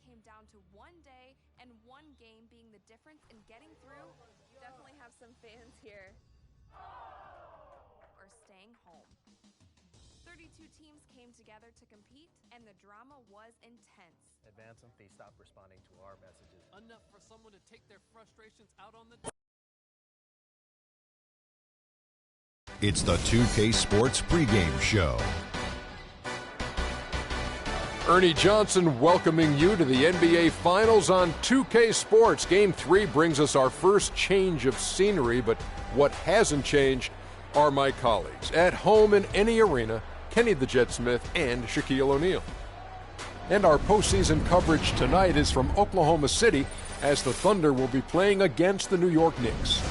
came down to one day and one game being the difference in getting through. Definitely have some fans here. Or staying home. 32 teams came together to compete, and the drama was intense. Advance them, they stopped responding to our messages. Enough for someone to take their frustrations out on the... It's the 2K Sports pregame show. Ernie Johnson welcoming you to the NBA Finals on 2K Sports. Game 3 brings us our first change of scenery, but what hasn't changed are my colleagues. At home in any arena, Kenny the Jet Smith and Shaquille O'Neal. And our postseason coverage tonight is from Oklahoma City as the Thunder will be playing against the New York Knicks.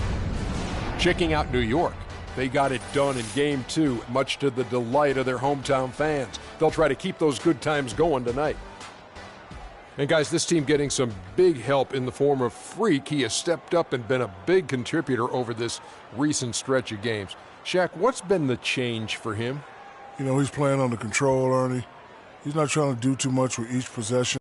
Checking out New York. They got it done in Game 2, much to the delight of their hometown fans. They'll try to keep those good times going tonight. And guys, this team getting some big help in the form of Freak. He has stepped up and been a big contributor over this recent stretch of games. Shaq, what's been the change for him? You know, he's playing under control, Ernie. He's not trying to do too much with each possession.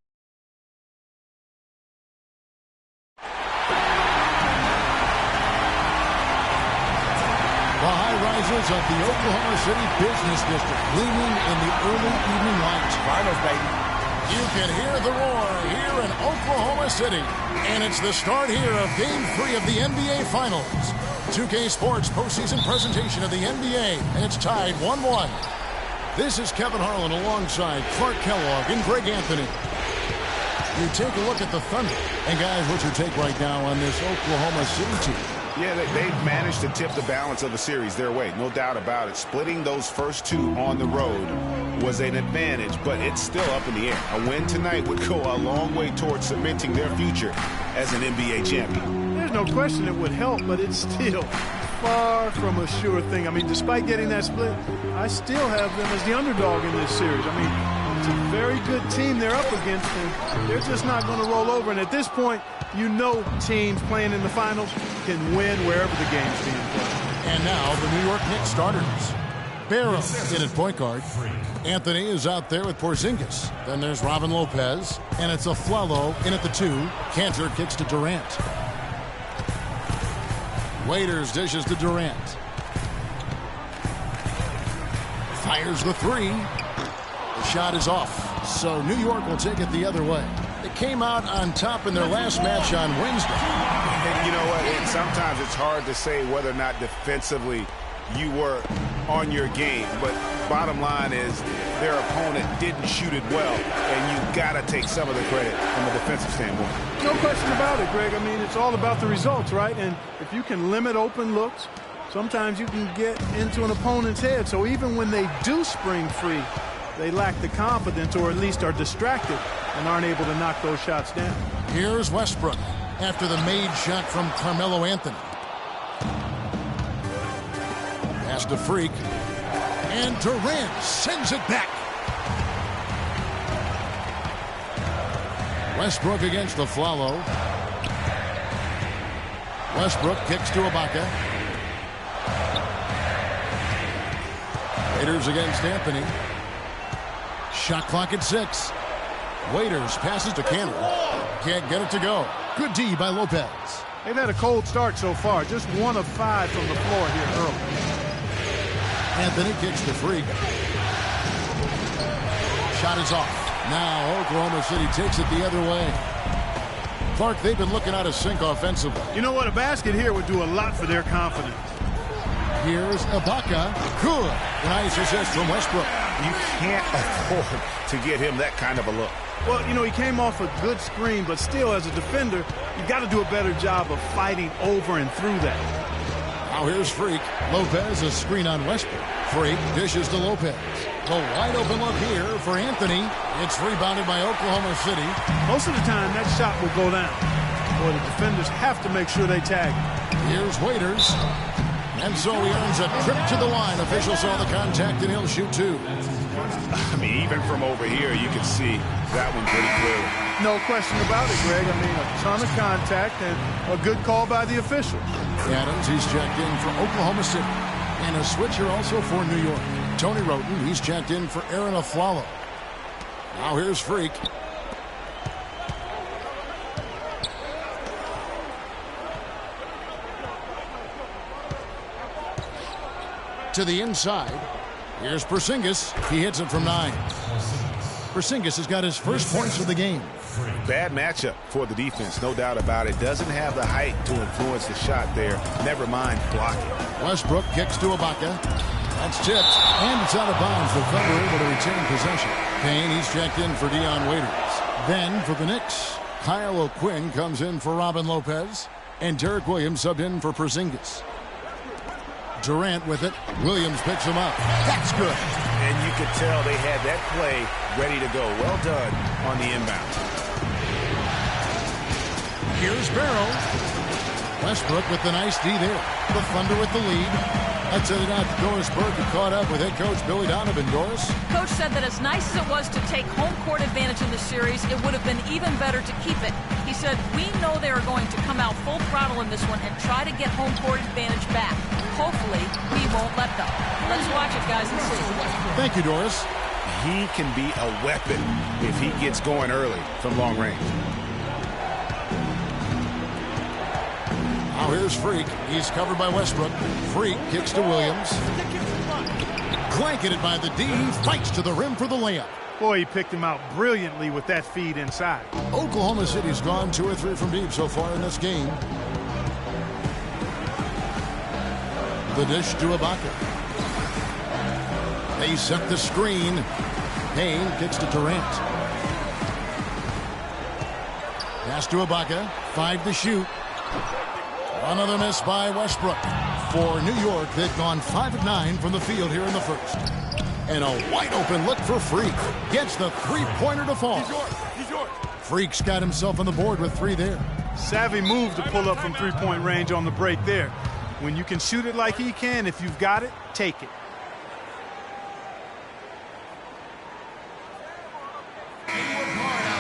Of the Oklahoma City Business District gleaming in the early evening light. Finals, baby. You can hear the roar here in Oklahoma City. And it's the start here of Game 3 of the NBA Finals. 2K Sports postseason presentation of the NBA. And it's tied 1-1. This is Kevin Harlan alongside Clark Kellogg and Greg Anthony. You take a look at the Thunder. And guys, what's your take right now on this Oklahoma City team? Yeah, they've managed to tip the balance of the series their way, no doubt about it. Splitting those first two on the road was an advantage, but it's still up in the air. A win tonight would go a long way towards cementing their future as an NBA champion. There's no question it would help, but it's still far from a sure thing. I mean, despite getting that split, I still have them as the underdog in this series. I mean, it's a very good team they're up against, and they're just not going to roll over. And at this point, you know teams playing in the finals can win wherever the game's being played. And now the New York Knicks starters. Barrows in at point guard. Anthony is out there with Porzingis. Then there's Robin Lopez. And it's Afflalo in at the 2. Cantor kicks to Durant. Waiters dishes to Durant. Fires the 3. The shot is off. So New York will take it the other way. They came out on top in their last match on Wednesday. And you know what? Sometimes it's hard to say whether or not defensively you were on your game. But bottom line is their opponent didn't shoot it well. And you got to take some of the credit from a defensive standpoint. No question about it, Greg. I mean, it's all about the results, right? And if you can limit open looks, sometimes you can get into an opponent's head. So even when they do spring free, they lack the confidence or at least are distracted and aren't able to knock those shots down. Here's Westbrook after the made shot from Carmelo Anthony. Pass to Freak. And Durant sends it back. Westbrook against Afflalo. Westbrook kicks to Ibaka. Raiders against Anthony. Shot clock at 6. Waiters passes to Cantor. Can't get it to go. Good D by Lopez. They've had a cold start so far. Just 1 of 5 from the floor here early. Anthony kicks to Freak. Shot is off. Now Oklahoma City takes it the other way. Clark, they've been looking out of sync offensively. You know what? A basket here would do a lot for their confidence. Here's Ibaka. Good. Nice assist from Westbrook. You can't afford to get him that kind of a look. Well, you know, he came off a good screen, but still, as a defender, you got to do a better job of fighting over and through that. Now here's Freak. Lopez, a screen on Westbrook. Freak dishes to Lopez. The wide open look here for Anthony. It's rebounded by Oklahoma City. Most of the time, that shot will go down. Boy, the defenders have to make sure they tag him. Here's Waiters. And so he earns a trip to the line. Officials saw the contact, and he'll shoot 2. I mean, even from over here, you can see that one pretty clearly. No question about it, Greg. I mean, a ton of contact and a good call by the official. Adams, he's checked in for Oklahoma City. And a switcher also for New York. Tony Roten, he's checked in for Aaron Afflalo. Now here's Freak. to the inside. Here's Porzingis. He hits it from 9. Porzingis has got his first points of the game. Bad matchup for the defense, no doubt about it. Doesn't have the height to influence the shot there. Never mind blocking. Westbrook kicks to Ibaka. That's tipped, and it's out of bounds. The Thunder able to retain possession. Payne, he's checked in for Dion Waiters. Then for the Knicks, Kyle O'Quinn comes in for Robin Lopez, and Derek Williams subbed in for Porzingis. Durant with it. Williams picks him up. That's good. And you could tell they had that play ready to go. Well done on the inbound. Here's Barrow. Westbrook with the nice D there. The Thunder with the lead. That's it out to Doris Burke, who caught up with head coach Billy Donovan. Doris? Coach said that as nice as it was to take home court advantage in the series, it would have been even better to keep it. He said, we know they are going to come out full throttle in this one and try to get home court advantage back. Hopefully, we won't let them. Let's watch it, guys, and see. Thank you, Doris. He can be a weapon if he gets going early from long range. Now here's Freak. He's covered by Westbrook. Freak kicks to Williams. Blanketed by the D. He fights to the rim for the layup. Boy, he picked him out brilliantly with that feed inside. Oklahoma City's gone 2 or 3 from deep so far in this game. The dish to Ibaka. They set the screen. Payne kicks to Durant. Pass to Ibaka. 5 to shoot. Another miss by Westbrook. For New York, they've gone 5 of 9 from the field here in the first. And a wide open look for Freak. Gets the three-pointer to fall. He's yours. Freak's got himself on the board with 3 there. Savvy move to pull up from three-point range on the break there. When you can shoot it like he can, if you've got it, take it.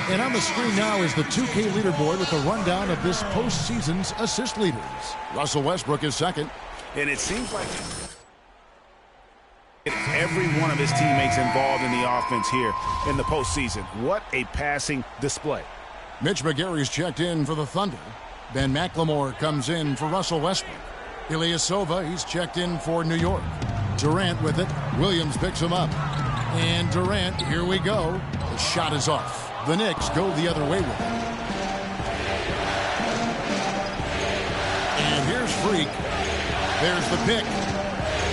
And on the screen now is the 2K leaderboard with a rundown of this postseason's assist leaders. Russell Westbrook is second. And it seems like every one of his teammates involved in the offense here in the postseason. What a passing display. Mitch McGary's checked in for the Thunder. Ben McLemore comes in for Russell Westbrook. Ilyasova, he's checked in for New York. Durant with it. Williams picks him up. And Durant, here we go. The shot is off. The Knicks go the other way with it. And here's Freak. There's the pick.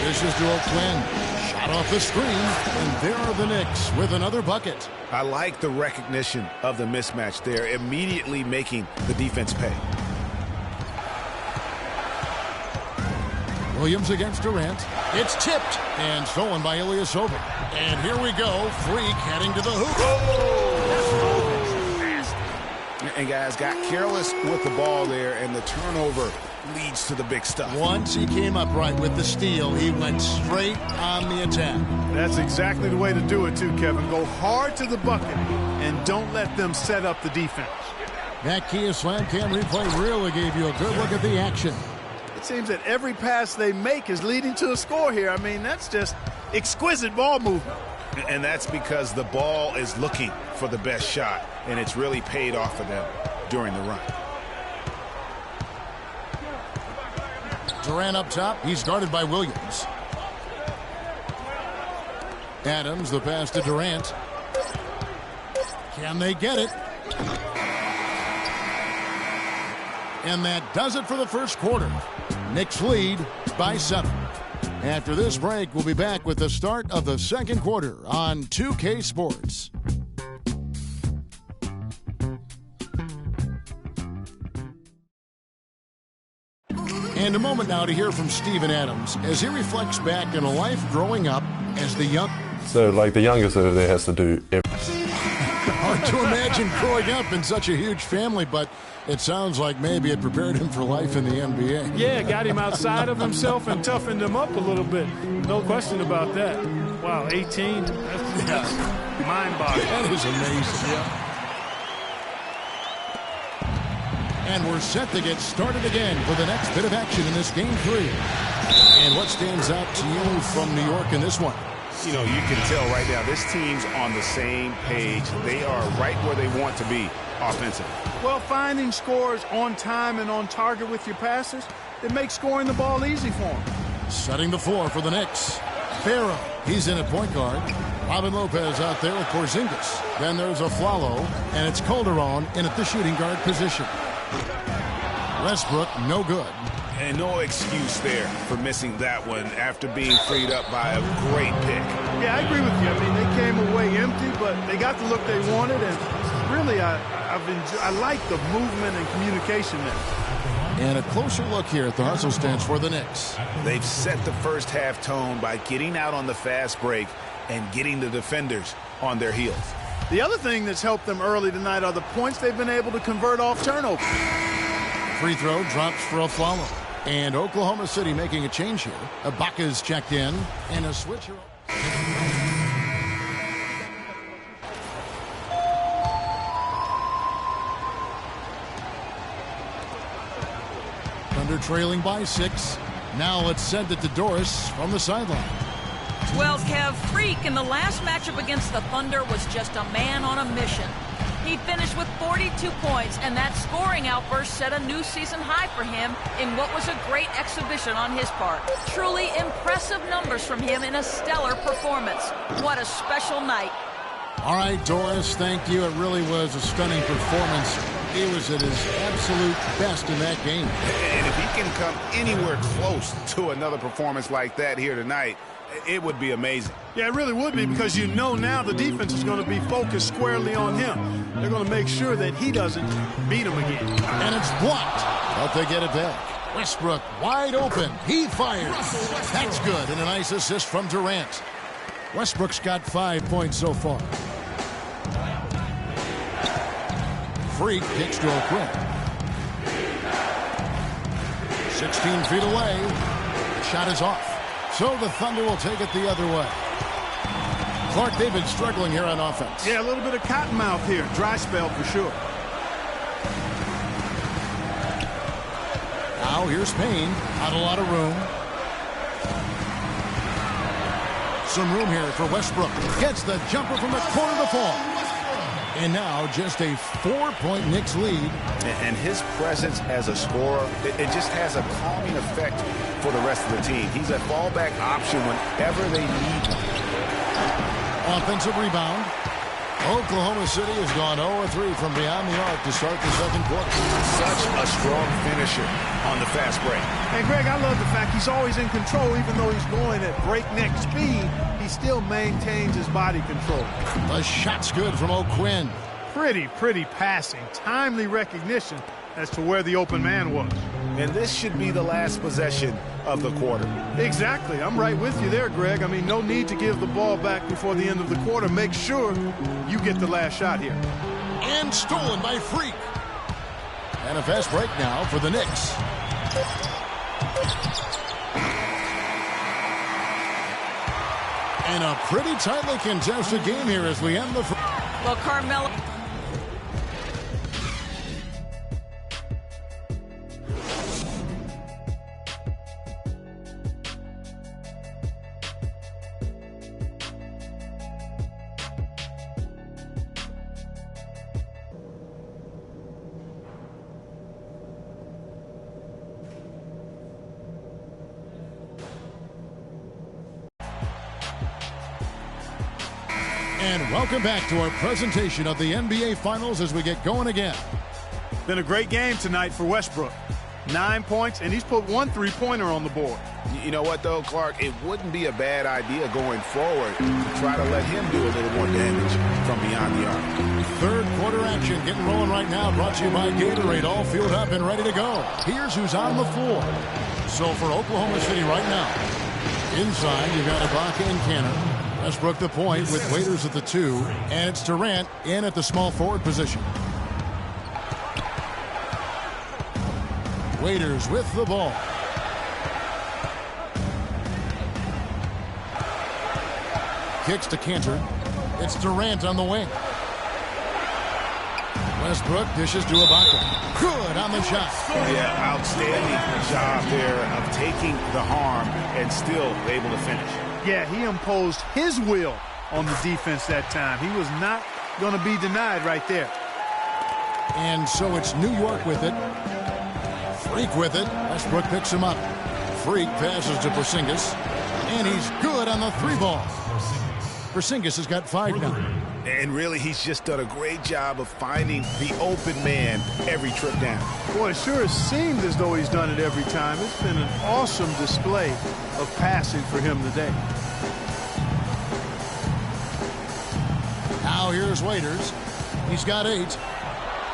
This is to O'Quinn. Shot off the screen. And there are the Knicks with another bucket. I like the recognition of the mismatch there, immediately making the defense pay. Williams against Durant. It's tipped and stolen by Ilyasova. And here we go. Freak heading to the hoop. And guys got careless with the ball there, and the turnover leads to the big stuff. Once he came up right with the steal, he went straight on the attack. That's exactly the way to do it too, Kevin. Go hard to the bucket and don't let them set up the defense. That Kia Slam Cam replay really gave you a good look at the action. It seems that every pass they make is leading to a score here. I mean, that's just exquisite ball movement. And that's because the ball is looking for the best shot, and it's really paid off for them during the run. Durant up top. He's guarded by Williams. Adams, the pass to Durant. Can they get it? And that does it for the first quarter. Knicks lead by 7. After this break, we'll be back with the start of the second quarter on 2K Sports. And a moment now to hear from Steven Adams as he reflects back on a life growing up as the young... So, like, the youngest of there has to do everything. Hard to imagine growing up in such a huge family, but it sounds like maybe it prepared him for life in the NBA. Yeah, got him outside of himself and toughened him up a little bit. No question about that. Wow, 18? That's just mind-boggling. That is amazing. Yeah. And we're set to get started again for the next bit of action in this Game 3. And what stands out to you from New York in this one? You know, you can tell right now this team's on the same page. They are right where they want to be offensively. Well, finding scores on time and on target with your passes, it makes scoring the ball easy for them. Setting the floor for the Knicks. Barrow, he's in at point guard. Robin Lopez out there with Porzingis. Then there's Aflalo, and it's Calderon in at the shooting guard position. Westbrook, no good. And no excuse there for missing that one after being freed up by a great pick. Yeah, I agree with you. I mean, they came away empty, but they got the look they wanted, and really, I like the movement and communication there. And a closer look here at the hustle stance for the Knicks. They've set the first half tone by getting out on the fast break and getting the defenders on their heels. The other thing that's helped them early tonight are the points they've been able to convert off turnovers. Free throw drops for Aflalo. And Oklahoma City making a change here. Ibaka's checked in, and a switcher. Thunder trailing by 6. Now let's send it to Doris from the sideline. Well, Kev, Freak in the last matchup against the Thunder was just a man on a mission. He finished with 42 points, and that scoring outburst set a new season high for him in what was a great exhibition on his part. Truly impressive numbers from him in a stellar performance. What a special night. All right, Doris, thank you. It really was a stunning performance. He was at his absolute best in that game. And if he can come anywhere close to another performance like that here tonight, it would be amazing. Yeah, it really would be, because you know now the defense is going to be focused squarely on him. They're going to make sure that he doesn't beat him again. And it's blocked, but they get it back. Westbrook wide open. He fires. That's good, and a nice assist from Durant. Westbrook's got 5 points so far. Freak kicks to O'Quinn. 16 feet away. Shot is off. So the Thunder will take it the other way. Clark, they've been struggling here on offense. Yeah, a little bit of cottonmouth here. Dry spell for sure. Now here's Payne. Not a lot of room. Some room here for Westbrook. Gets the jumper from the corner to fall. And now just a 4-point Knicks lead. And his presence as a scorer, it just has a calming effect for the rest of the team. He's a fallback option whenever they need him. Offensive rebound. Oklahoma City has gone 0-3 from beyond the arc to start the second quarter. Such a strong finisher on the fast break. And Greg, I love the fact he's always in control. Even though he's going at breakneck speed, he still maintains his body control. The shot's good from O'Quinn. Pretty passing. Timely recognition as to where the open man was. And this should be the last possession of the quarter. Exactly. I'm right with you there, Greg. I mean, no need to give the ball back before the end of the quarter. Make sure you get the last shot here. And stolen by Freak. And a fast break now for the Knicks. And a pretty tightly contested game here as we end the... Well, Carmelo... And welcome back to our presentation of the NBA Finals as we get going again. Been a great game tonight for Westbrook. 9 points, and he's put 1 3-pointer on the board. You know what, though, Clark? It wouldn't be a bad idea going forward to try to let him do a little more damage from beyond the arc. Third quarter action getting rolling right now, brought to you by Gatorade, all fueled up and ready to go. Here's who's on the floor. So for Oklahoma City right now, inside you've got Ibaka and Cannon. Westbrook the point with Waiters at the 2, and it's Durant in at the small forward position. Waiters with the ball. Kicks to Cantor. It's Durant on the wing. Westbrook dishes to Ibaka. Good on the shot. Yeah, outstanding job there of taking the harm and still able to finish. Yeah, he imposed his will on the defense that time. He was not going to be denied right there. And so it's New York with it. Freak with it. Westbrook picks him up. Freak passes to Porzingis, and he's good on the 3-ball. Porzingis has got 5 now. And really, he's just done a great job of finding the open man every trip down. Boy, it sure has seemed as though he's done it every time. It's been an awesome display of passing for him today. Now here's Waiters. He's got 8.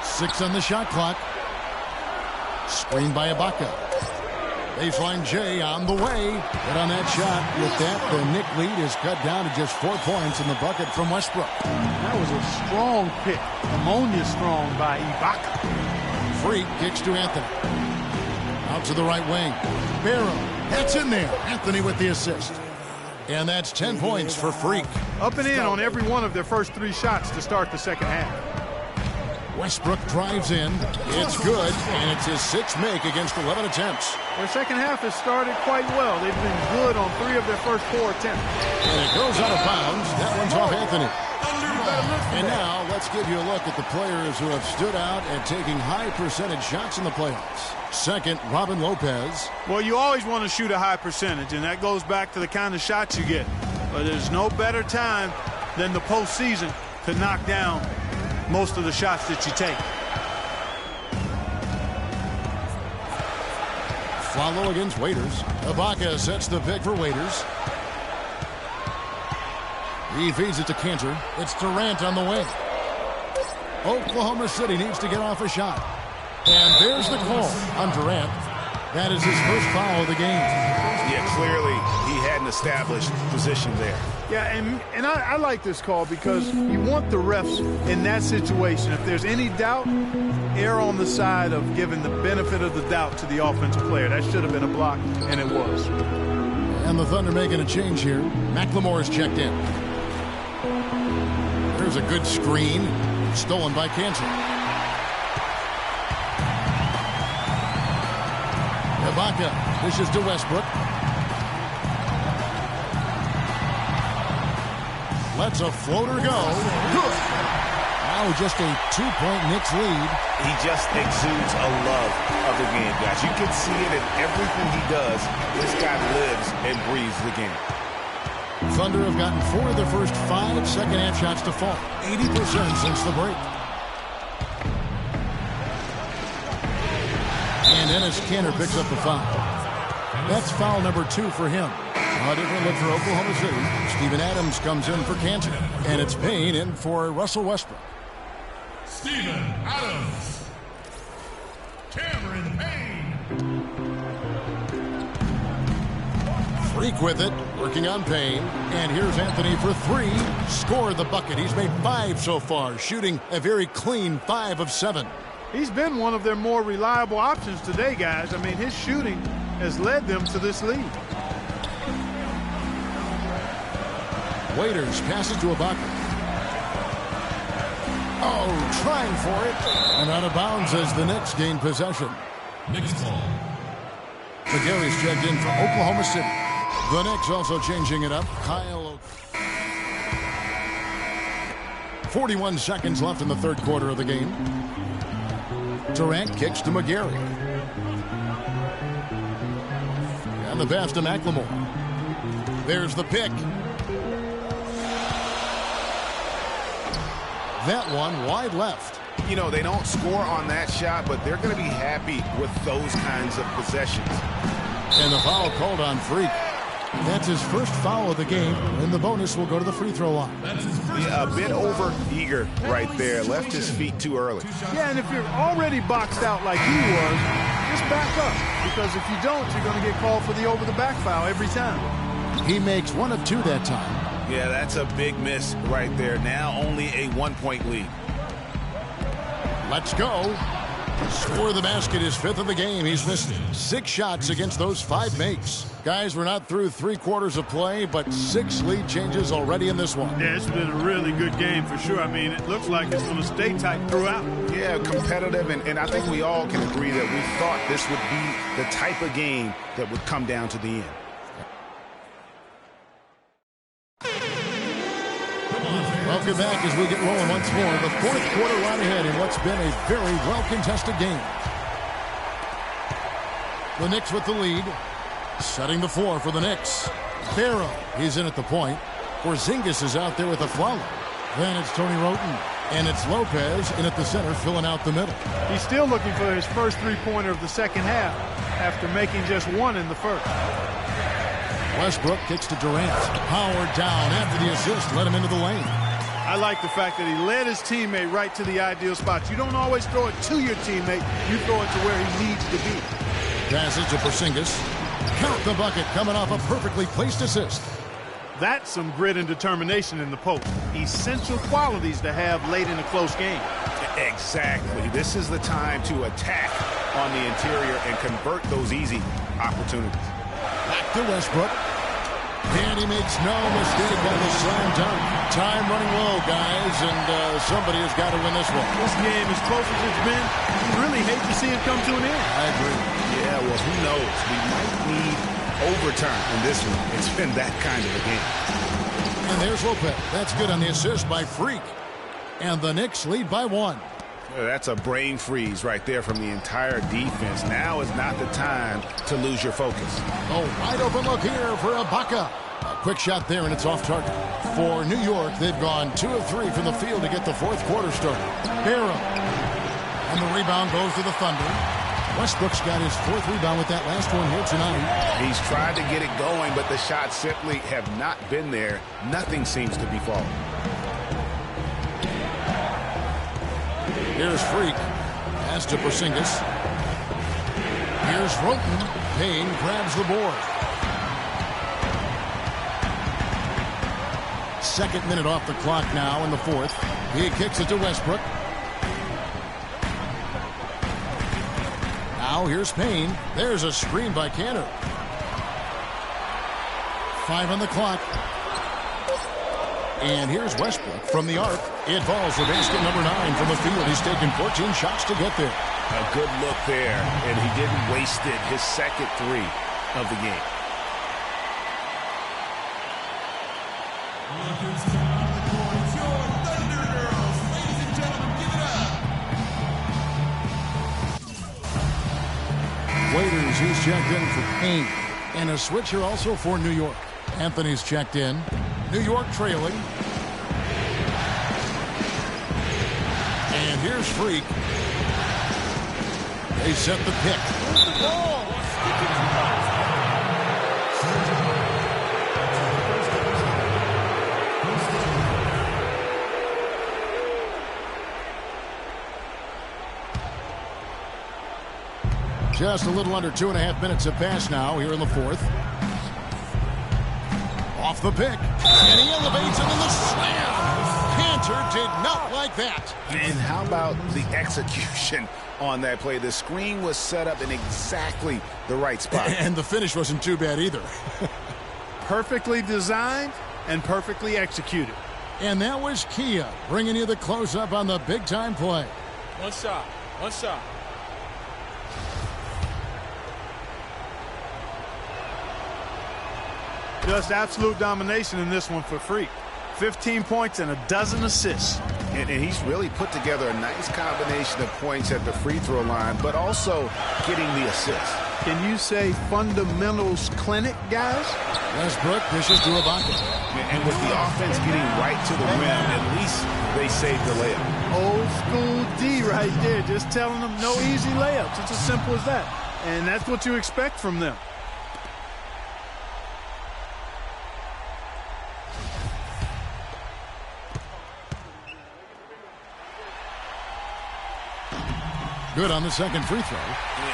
6 on the shot clock. Screen by Ibaka. Baseline J on the way. But on that shot, with that, the Knick lead is cut down to just 4 points in the bucket from Westbrook. That was a strong pick. Ammonia strong by Ibaka. Freak kicks to Anthony. Out to the right wing. Barrow. That's in there. Anthony with the assist. And that's 10 points for Freak. Up and in on every one of their first 3 shots to start the second half. Westbrook drives in. It's good, and it's his 6th make against 11 attempts. Their second half has started quite well. They've been good on 3 of their first 4 attempts. And it goes out of bounds. That one's off Anthony. And now let's give you a look at the players who have stood out and taking high percentage shots in the playoffs. Second, Robin Lopez. Well, you always want to shoot a high percentage, and that goes back to the kind of shots you get. But there's no better time than the postseason to knock down most of the shots that you take. Follow against Waiters. Ibaka sets the pick for Waiters. He feeds it to Cantor. It's Durant on the wing. Oklahoma City needs to get off a shot. And there's the call on Durant. That is his first foul of the game. Yeah, clearly he had an established position there. Yeah, and I like this call because you want the refs in that situation. If there's any doubt, err on the side of giving the benefit of the doubt to the offensive player. That should have been a block, and it was. And the Thunder making a change here. McLemore is checked in. There's a good screen. Stolen by Cantor. Ibaka dishes to Westbrook. Lets a floater go. Good. Now just a 2-point Knicks lead. He just exudes a love of the game, guys. You can see it in everything he does. This guy lives and breathes the game. Thunder have gotten 4 of their first 5 second-half shots to fall. 80% since the break. And Enes Kanter picks up the foul. That's foul number 2 for him. A different look for Oklahoma City. Steven Adams comes in for Cantor. And it's Payne in for Russell Westbrook. Steven Adams. Cameron Payne. Freak with it, working on Payne. And here's Anthony for 3. Scored the bucket. He's made 5 so far, shooting a very clean 5 of 7. He's been one of their more reliable options today, guys. I mean, his shooting has led them to this lead. Waiters passes to Ibaka. Oh, trying for it. And out of bounds as the Knicks gain possession. Knicks ball. McGarry's checked in for Oklahoma City. The Knicks also changing it up. Kyle. 41 seconds left in the third quarter of the game. Durant kicks to McGarry. And the pass to McLemore. There's the pick. That one wide left. You know, they don't score on that shot, but they're going to be happy with those kinds of possessions. And the foul called on Freak. That's his first foul of the game, and the bonus will go to the free throw line. Yeah, a bit over eager right there. Left his feet too early. Yeah, and if you're already boxed out like he was, just back up. Because if you don't, you're going to get called for the over-the-back foul every time. He makes 1 of 2 that time. Yeah, that's a big miss right there. Now only a 1-point lead. Let's go. Score the basket, his 5th of the game. He's missed 6 shots against those 5 makes. Guys, we're not through 3 quarters of play, but 6 lead changes already in this one. Yeah, it's been a really good game for sure. I mean, it looks like it's going to stay tight throughout. Yeah, competitive, and I think we all can agree that we thought this would be the type of game that would come down to the end. Welcome back as we get rolling once more. The 4th quarter right ahead in what's been a very well-contested game. The Knicks with the lead. Setting the floor for the Knicks. Barrow is in at the point. Porzingis is out there with a follow. Then it's Tony Wroten. And it's Lopez in at the center, filling out the middle. He's still looking for his first three-pointer of the second half after making just one in the first. Westbrook kicks to Durant. Howard down after the assist. Let him into the lane. I like the fact that he led his teammate right to the ideal spot. You don't always throw it to your teammate. You throw it to where he needs to be. Passes to Porzingis. Count the bucket coming off a perfectly placed assist. That's some grit and determination in the post. Essential qualities to have late in a close game. Exactly. This is the time to attack on the interior and convert those easy opportunities. Back to Westbrook. And he makes no mistake on the slam dunk. Time running low, guys, and somebody has got to win this one. This game, as close as it's been, you really hate to see it come to an end. I agree. Yeah, well, who knows? We might need overtime in this one. It's been that kind of a game. And there's Lopez. That's good on the assist by Freak. And the Knicks lead by 1. That's a brain freeze right there from the entire defense. Now is not the time to lose your focus. Oh, wide open look here for Ibaka. A quick shot there, and it's off target. For New York, they've gone 2 of 3 from the field to get the fourth quarter started. Barrow. And the rebound goes to the Thunder. Westbrook's got his 4th rebound with that last one here tonight. He's tried to get it going, but the shots simply have not been there. Nothing seems to be falling. Here's Freak. Pass to Porzingis. Here's Wroten. Payne grabs the board. 2nd minute off the clock now in the 4th. He kicks it to Westbrook. Now here's Payne. There's a screen by Cantor. 5 on the clock. And here's Westbrook from the arc. It falls for basket number 9 from the field. He's taken 14 shots to get there. A good look there, and he didn't waste it. His 2nd 3 of the game. Waiters, he's checked in for Payne. And a switcher also for New York. Anthony's checked in. New York trailing. And here's Freak. They set the pick. Just a little under 2.5 minutes have passed now here in the 4th. Off the pick. And he elevates it in the slam. Cantor did not like that. And how about the execution on that play? The screen was set up in exactly the right spot. And the finish wasn't too bad either. Perfectly designed and perfectly executed. And that was Kia bringing you the close-up on the big-time play. One shot. One shot. Just absolute domination in this one for Freak. 15 points and a dozen assists. And he's really put together a nice combination of points at the free throw line, but also getting the assist. Can you say fundamentals clinic, guys? Westbrook dishes to Ibaka. And with the offense getting right to the rim, at least they saved the layup. Old school D right there, just telling them no easy layups. It's as simple as that. And that's what you expect from them. Good on the 2nd free throw.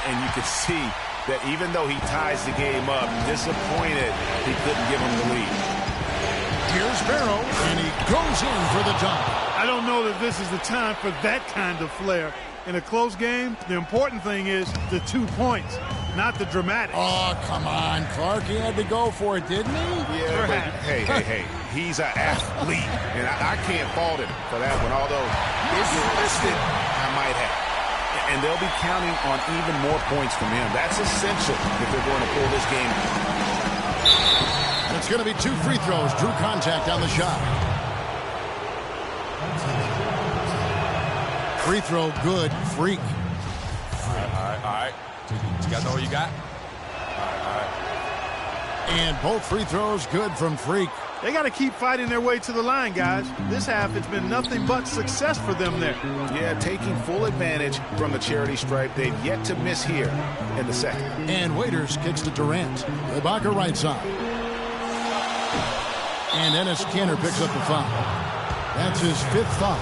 And you can see that even though he ties the game up, disappointed he couldn't give him the lead. Here's Barrow, and he goes in for the dunk. I don't know that this is the time for that kind of flair. In a close game, the important thing is the 2 points, not the dramatic. Oh, come on, Clark. He had to go for it, didn't he? Yeah, but hey. He's an athlete, and I can't fault him for that one, although if you missed it, I might have. And they'll be counting on even more points from him. That's essential if they're going to pull this game. And it's going to be 2 free throws. Drew contact on the shot. Free throw good. Freak. All right. You got to know what you got? All right. And both free throws good from Freak. They got to keep fighting their way to the line, guys. This half, it's been nothing but success for them there. Yeah, taking full advantage from the charity stripe. They've yet to miss here in the second. And Waiters kicks to Durant. Ibaka right side. And Enes Kanter picks up the foul. That's his 5th foul.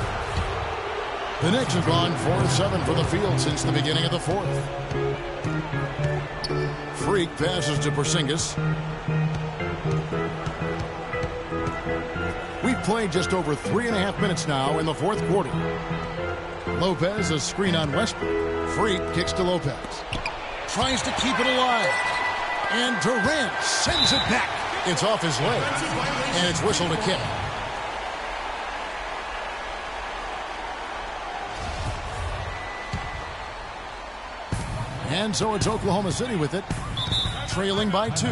The Knicks have gone 4-7 for the field since the beginning of the 4th. Freak passes to Porzingis. We've played just over 3.5 minutes now in the 4th quarter. Lopez, a screen on Westbrook. Freak kicks to Lopez. Tries to keep it alive. And Durant sends it back. It's off his leg. And it's whistled a kick. And so it's Oklahoma City with it. Trailing by 2.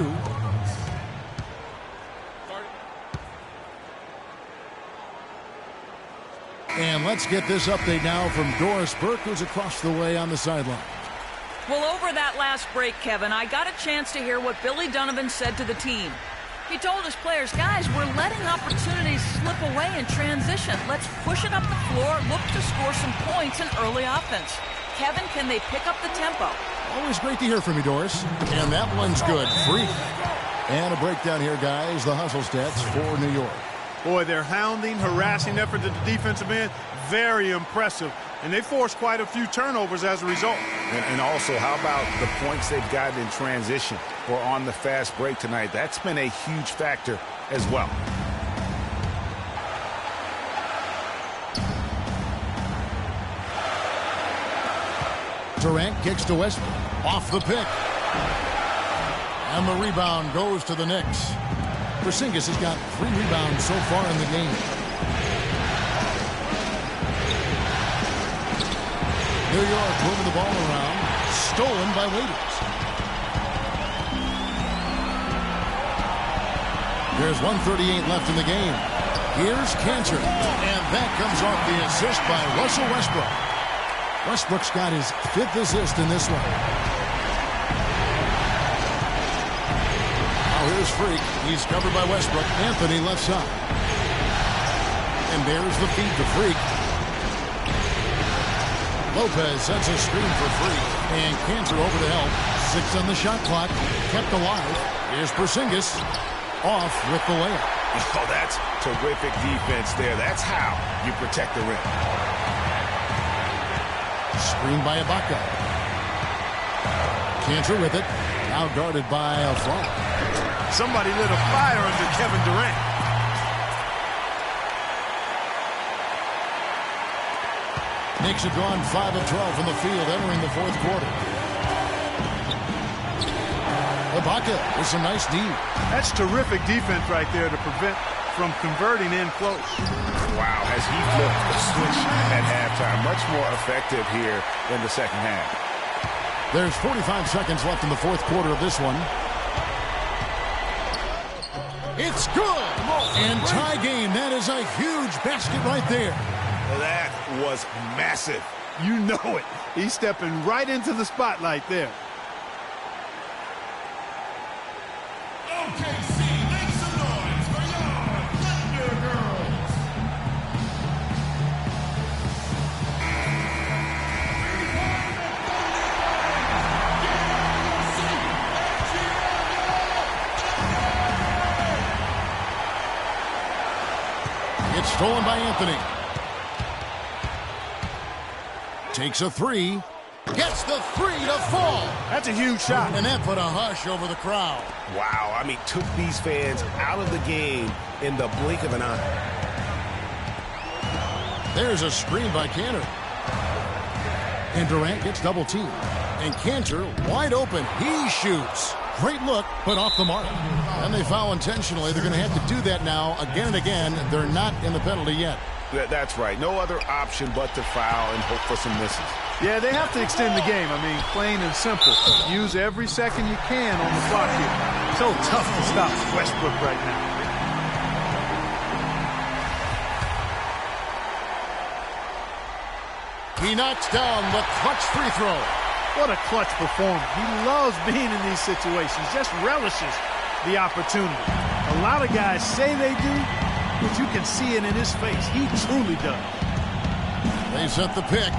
And let's get this update now from Doris Burke, who's across the way on the sideline. Well, over that last break, Kevin, I got a chance to hear what Billy Donovan said to the team. He told his players, guys, we're letting opportunities slip away in transition. Let's push it up the floor, look to score some points in early offense. Kevin, can they pick up the tempo? Always great to hear from you, Doris. And that one's good. Freak. And a breakdown here, guys. The hustle stats for New York. Boy, their hounding, harassing effort at the defensive end, very impressive. And they forced quite a few turnovers as a result. And also, how about the points they've gotten in transition or on the fast break tonight? That's been a huge factor as well. Durant kicks to Westbrook. Off the pick. And the rebound goes to the Knicks. Porzingis has got 3 rebounds so far in the game. New York moving the ball around. Stolen by Waiters. There's 1:38 left in the game. Here's Kanter. And that comes off the assist by Russell Westbrook. Westbrook's got his 5th assist in this one. Now here's Freak. He's covered by Westbrook. Anthony left side. And there's the feed to Freak. Lopez sets a screen for Freak. And Kanter over to help. 6 on the shot clock. Kept alive. Here's Porzingis. Off with the layup. Oh, that's terrific defense there. That's how you protect the rim. Screen by Ibaka. Kanter with it. Now guarded by Afron. Somebody lit a fire under Kevin Durant. Knicks have gone 5 of 12 from the field entering the 4th quarter. Ibaka with some nice D. That's terrific defense right there to prevent from converting in close. Wow, has he flipped the switch at halftime. Much more effective here in the second half. There's 45 seconds left in the 4th quarter of this one. It's good! And tie game. That is a huge basket right there. That was massive. You know it. He's stepping right into the spotlight there. OKC, make some noise for your Thunder Girls. It's stolen by Anthony. Takes a 3. Gets the 3 to fall. That's a huge shot. And that put a hush over the crowd. Wow, I mean, took these fans out of the game in the blink of an eye. There's a screen by Kanter. And Durant gets double teamed. And Kanter wide open. He shoots. Great look, but off the mark. And they foul intentionally. They're going to have to do that now again and again. They're not in the penalty yet. That's right. No other option but to foul and hope for some misses. Yeah, they have to extend the game. I mean, plain and simple. Use every second you can on the clock here. So tough to stop Westbrook right now. He knocks down the clutch free throw. What a clutch performance. He loves being in these situations. Just relishes the opportunity. A lot of guys say they do, but you can see it in his face. He truly does. They set the pick.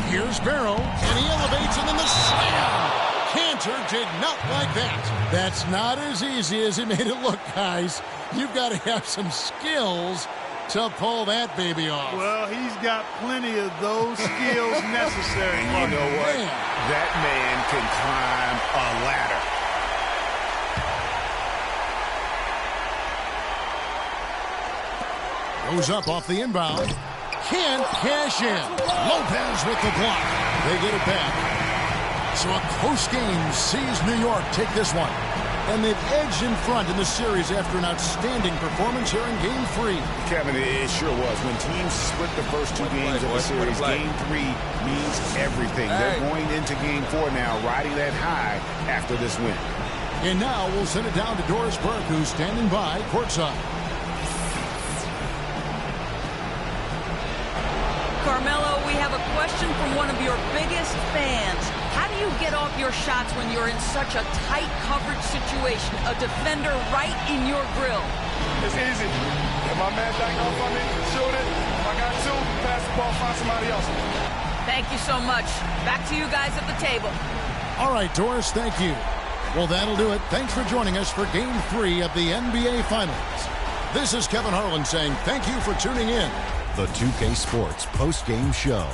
Here's Barrow, and he elevates, and then the slam. Cantor did not like that. That's not as easy as he made it look, guys. You've got to have some skills to pull that baby off. Well, he's got plenty of those skills necessary. You know what? Man. That man can climb a ladder. Goes up off the inbound. Can't cash in. Lopez with the block. They get it back. So a close game sees New York take this one. And they've edged in front in the series after an outstanding performance here in Game 3. Kevin, it sure was. When teams split the first two games of the series, Game 3 means everything. They're going into Game 4 now, riding that high after this win. And now we'll send it down to Doris Burke, who's standing by courtside. Carmelo, we have a question from one of your biggest fans. How do you get off your shots when you're in such a tight coverage situation? A defender right in your grill. It's easy. If my man back off on me, shoot it. If I got two, pass the ball, find somebody else. Thank you so much. Back to you guys at the table. All right, Doris, thank you. Well, that'll do it. Thanks for joining us for Game 3 of the NBA Finals. This is Kevin Harlan saying thank you for tuning in. The 2K Sports post-game show.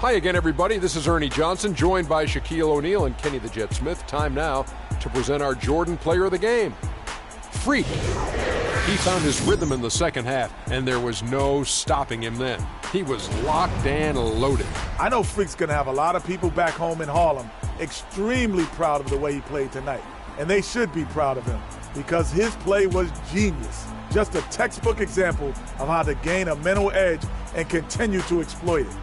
Hi again, everybody. This is Ernie Johnson, joined by Shaquille O'Neal and Kenny the Jet Smith. Time now to present our Jordan Player of the Game. Freak. He found his rhythm in the second half, and there was no stopping him then. He was locked and loaded. I know Freak's going to have a lot of people back home in Harlem extremely proud of the way he played tonight. And they should be proud of him because his play was genius. Just a textbook example of how to gain a mental edge and continue to exploit it.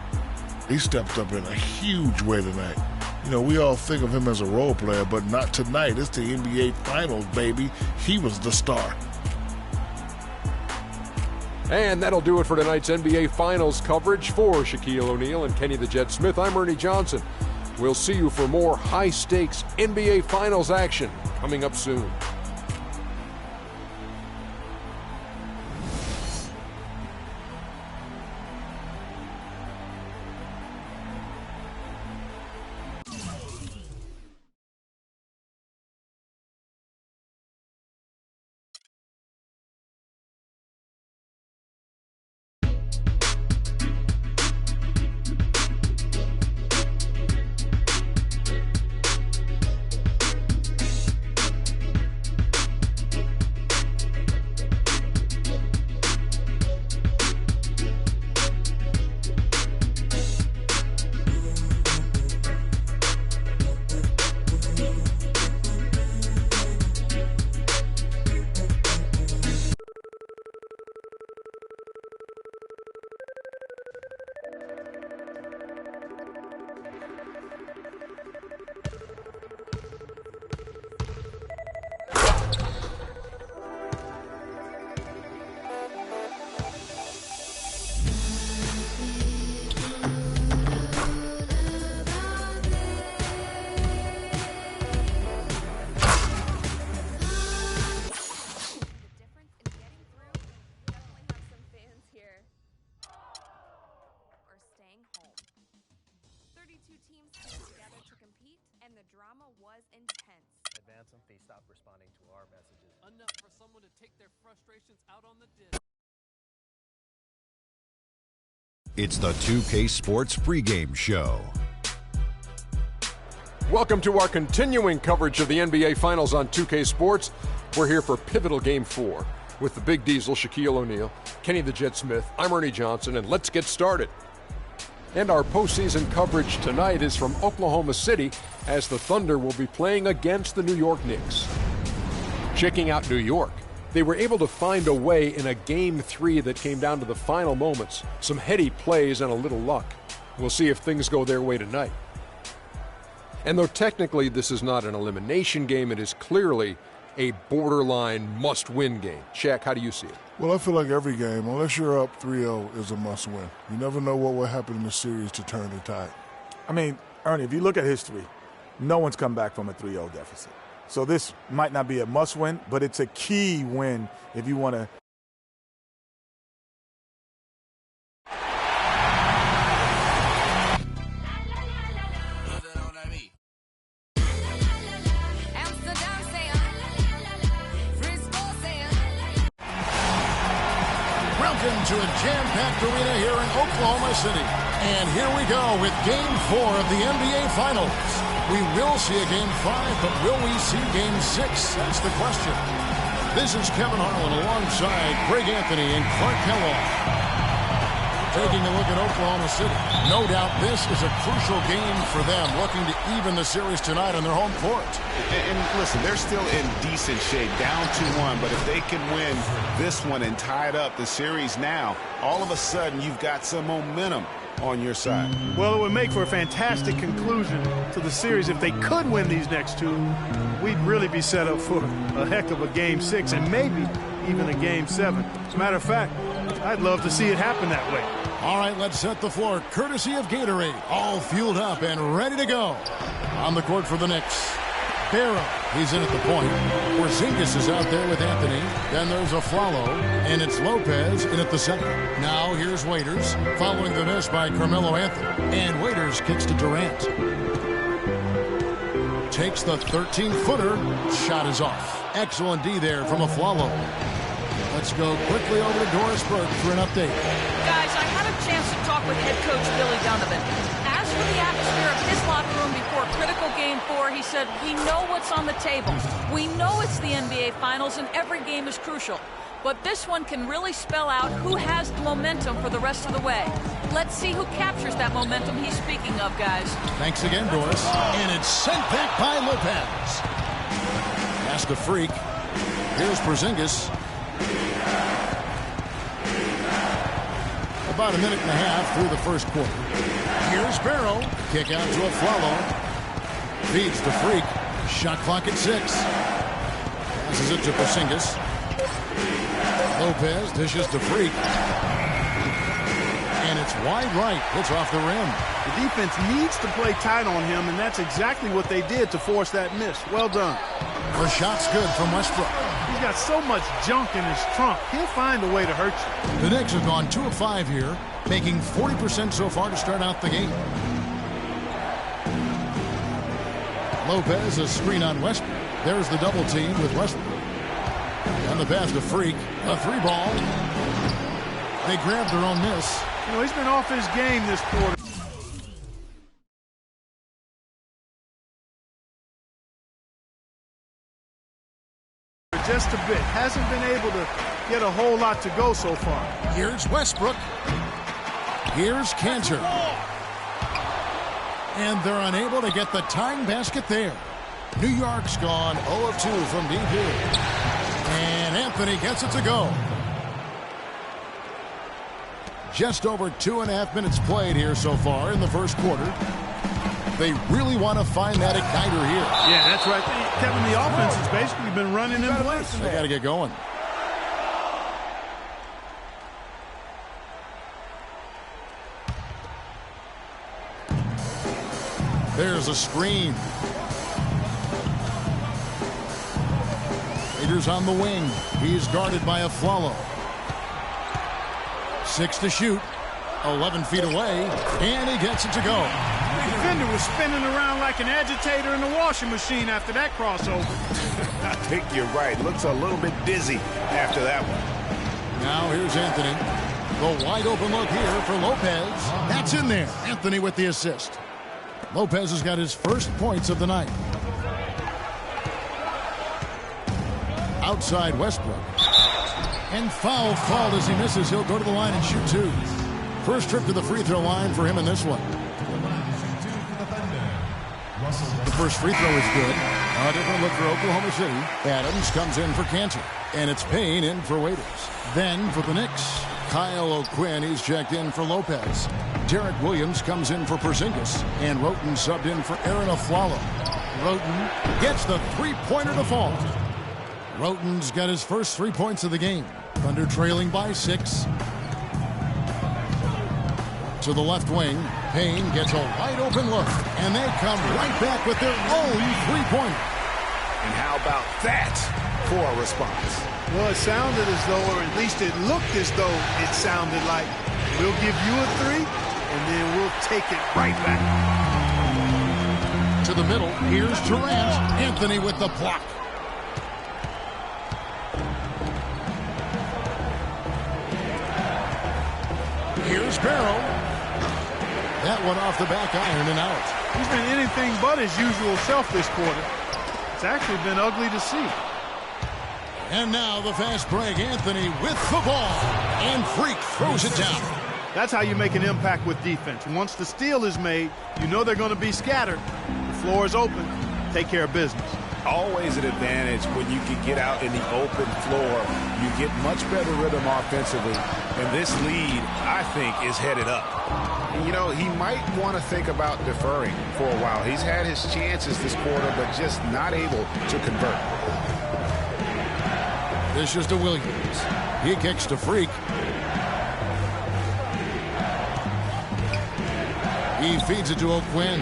He stepped up in a huge way tonight. You know, we all think of him as a role player, but not tonight. It's the NBA Finals, baby. He was the star. And that'll do it for tonight's NBA Finals coverage. For Shaquille O'Neal and Kenny the Jet Smith, I'm Ernie Johnson. We'll see you for more high-stakes NBA Finals action coming up soon. Advance them, they stopped responding to our messages. Enough for someone to take their frustrations out on the disc. It's the 2K Sports pregame show. Welcome to our continuing coverage of the NBA Finals on 2K Sports. We're here for pivotal Game 4 with the Big Diesel, Shaquille O'Neal, Kenny the Jet Smith. I'm Ernie Johnson, and let's get started. And our postseason coverage tonight is from Oklahoma City as the Thunder will be playing against the New York Knicks. Checking out New York, they were able to find a way in a Game 3 that came down to the final moments. Some heady plays and a little luck. We'll see if things go their way tonight. And though technically this is not an elimination game, it is clearly a borderline must-win game. Shaq, how do you see it? Well, I feel like every game, unless you're up 3-0, is a must-win. You never know what will happen in the series to turn the tide. I mean, Ernie, if you look at history, no one's come back from a 3-0 deficit. So this might not be a must-win, but it's a key win if you want to. Welcome to a jam-packed arena here in Oklahoma City. And here we go with Game 4 of the NBA Finals. We will see a Game 5, but will we see Game 6? That's the question. This is Kevin Harlan alongside Greg Anthony and Clark Kellogg. Taking a look at Oklahoma City. No doubt this is a crucial game for them, looking to even the series tonight on their home court. And listen, they're still in decent shape, down 2-1, but if they can win this one and tie it up the series now, all of a sudden you've got some momentum on your side. Well, it would make for a fantastic conclusion to the series if they could win these next two. We'd really be set up for a heck of a Game 6 and maybe even a Game 7. As a matter of fact, I'd love to see it happen that way. All right, let's set the floor courtesy of Gatorade. All fueled up and ready to go. On the court for the Knicks. Barrow, he's in at the point. Porzingis is out there with Anthony. Then there's Afflalo, and it's Lopez in at the center. Now here's Waiters, following the miss by Carmelo Anthony. And Waiters kicks to Durant. Takes the 13-footer. Shot is off. Excellent D there from Afflalo. Let's go quickly over to Doris Burke for an update. Guys, I had a chance to talk with head coach Billy Donovan. As for the atmosphere of his locker room before critical Game 4, he said, we know what's on the table. We know it's the NBA Finals and every game is crucial. But this one can really spell out who has the momentum for the rest of the way. Let's see who captures that momentum he's speaking of, guys. Thanks again, Doris. And it's sent back by Lopez. Pass to Freak. Here's Porzingis. About a minute and a half through the first quarter. Here's Barrow. Kick out to Afflalo. Feeds to Freak. Shot clock at 6. Passes it to Porzingis. Lopez dishes to Freak. And it's wide right. It's off the rim. The defense needs to play tight on him, and that's exactly what they did to force that miss. Well done. The shot's good from Westbrook. He's got so much junk in his trunk. He'll find a way to hurt you. The Knicks have gone 2 of 5 here, making 40% so far to start out the game. Lopez, a screen on Westbrook. There's the double team with Westbrook. And the pass to Freak. A 3-ball. They grabbed their own miss. You know, he's been off his game this quarter. Just a bit. Hasn't been able to get a whole lot to go so far. Here's Westbrook. Here's Cantor. And they're unable to get the tying basket there. New York's gone 0 of 2 from deep here. And Anthony gets it to go. Just over 2.5 minutes played here so far in the first quarter. They really want to find that igniter here. Yeah, that's right. Kevin, the offense has basically been running in place. They got to get going. There's a screen. Waiters on the wing. He's guarded by Afflalo. 6 to shoot. 11 feet away. And he gets it to go. The defender was spinning around like an agitator in a washing machine after that crossover. I think you're right. Looks a little bit dizzy after that one. Now here's Anthony. The wide open look here for Lopez. That's in there. Anthony with the assist. Lopez has got his first points of the night. Outside Westbrook. And foul called as he misses. He'll go to the line and shoot 2. First trip to the free throw line for him in this one. The first free throw is good. A different look for Oklahoma City. Adams comes in for Cantor. And it's Payne in for Waiters. Then for the Knicks, Kyle O'Quinn, he's checked in for Lopez. Derek Williams comes in for Porzingis. And Roten subbed in for Aaron Afflalo. Roten gets the three-pointer to fall. Roten's got his first 3 points of the game. Thunder trailing by 6. To the left wing. Payne gets a wide open look, and they come right back with their own three-pointer. And how about that for a response? Well, it sounded as though, or at least it looked as though it sounded like, we'll give you a three, and then we'll take it right back. To the middle, here's Durant. Anthony with the block. Here's Barrow. That one off the back iron and out. He's been anything but his usual self this quarter. It's actually been ugly to see. And now the fast break. Anthony with the ball. And Freak throws it down. That's how you make an impact with defense. Once the steal is made, you know they're going to be scattered. The floor is open. Take care of business. Always an advantage when you can get out in the open floor. You get much better rhythm offensively. And this lead, I think, is headed up. And, you know, he might want to think about deferring for a while. He's had his chances this quarter, but just not able to convert. This is to Williams. He kicks to Freak. He feeds it to O'Quinn.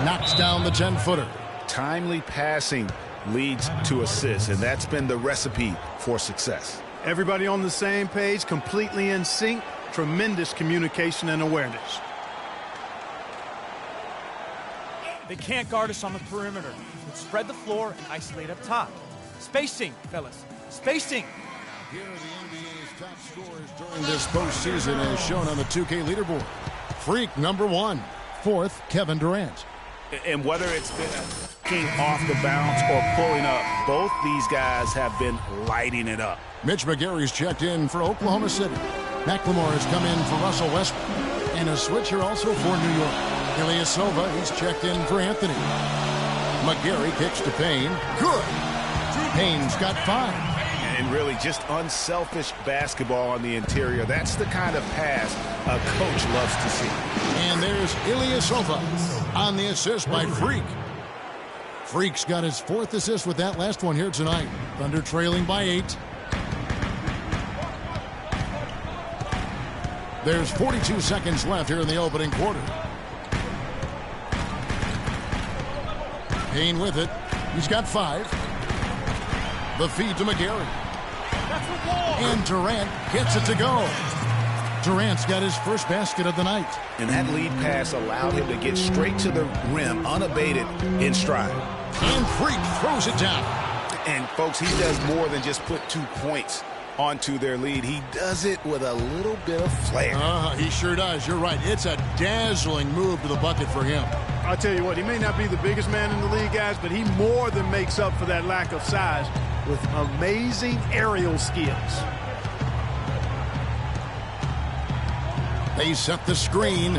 Knocks down the 10-footer. Timely passing leads to assists, and that's been the recipe for success. Everybody on the same page, completely in sync. Tremendous communication and awareness. They can't guard us on the perimeter. Let's spread the floor and isolate up top. Spacing, fellas. Spacing. Here are the NBA's top scorers during this postseason as shown on the 2K leaderboard. Freak, number 1. 4th, Kevin Durant. And whether it's been kicking off the bounce or pulling up, both these guys have been lighting it up. Mitch McGary's checked in for Oklahoma City. McLemore has come in for Russell Westbrook. And a switcher also for New York. Ilyasova, he's checked in for Anthony. McGary kicks to Payne. Good. Payne's got 5. And really just unselfish basketball on the interior. That's the kind of pass a coach loves to see. And there's Ilyasova on the assist by Freak. Freak's got his 4th assist with that last one here tonight. Thunder trailing by 8. There's 42 seconds left here in the opening quarter. Payne with it. He's got 5. The feed to McGary. And Durant gets it to go. Durant's got his first basket of the night. And that lead pass allowed him to get straight to the rim, unabated, in stride. And Freak throws it down. And, folks, he does more than just put 2 points onto their lead. He does it with a little bit of flair. He sure does. You're right. It's a dazzling move to the bucket for him. I'll tell you what, he may not be the biggest man in the league, guys, but he more than makes up for that lack of size with amazing aerial skills. They set the screen.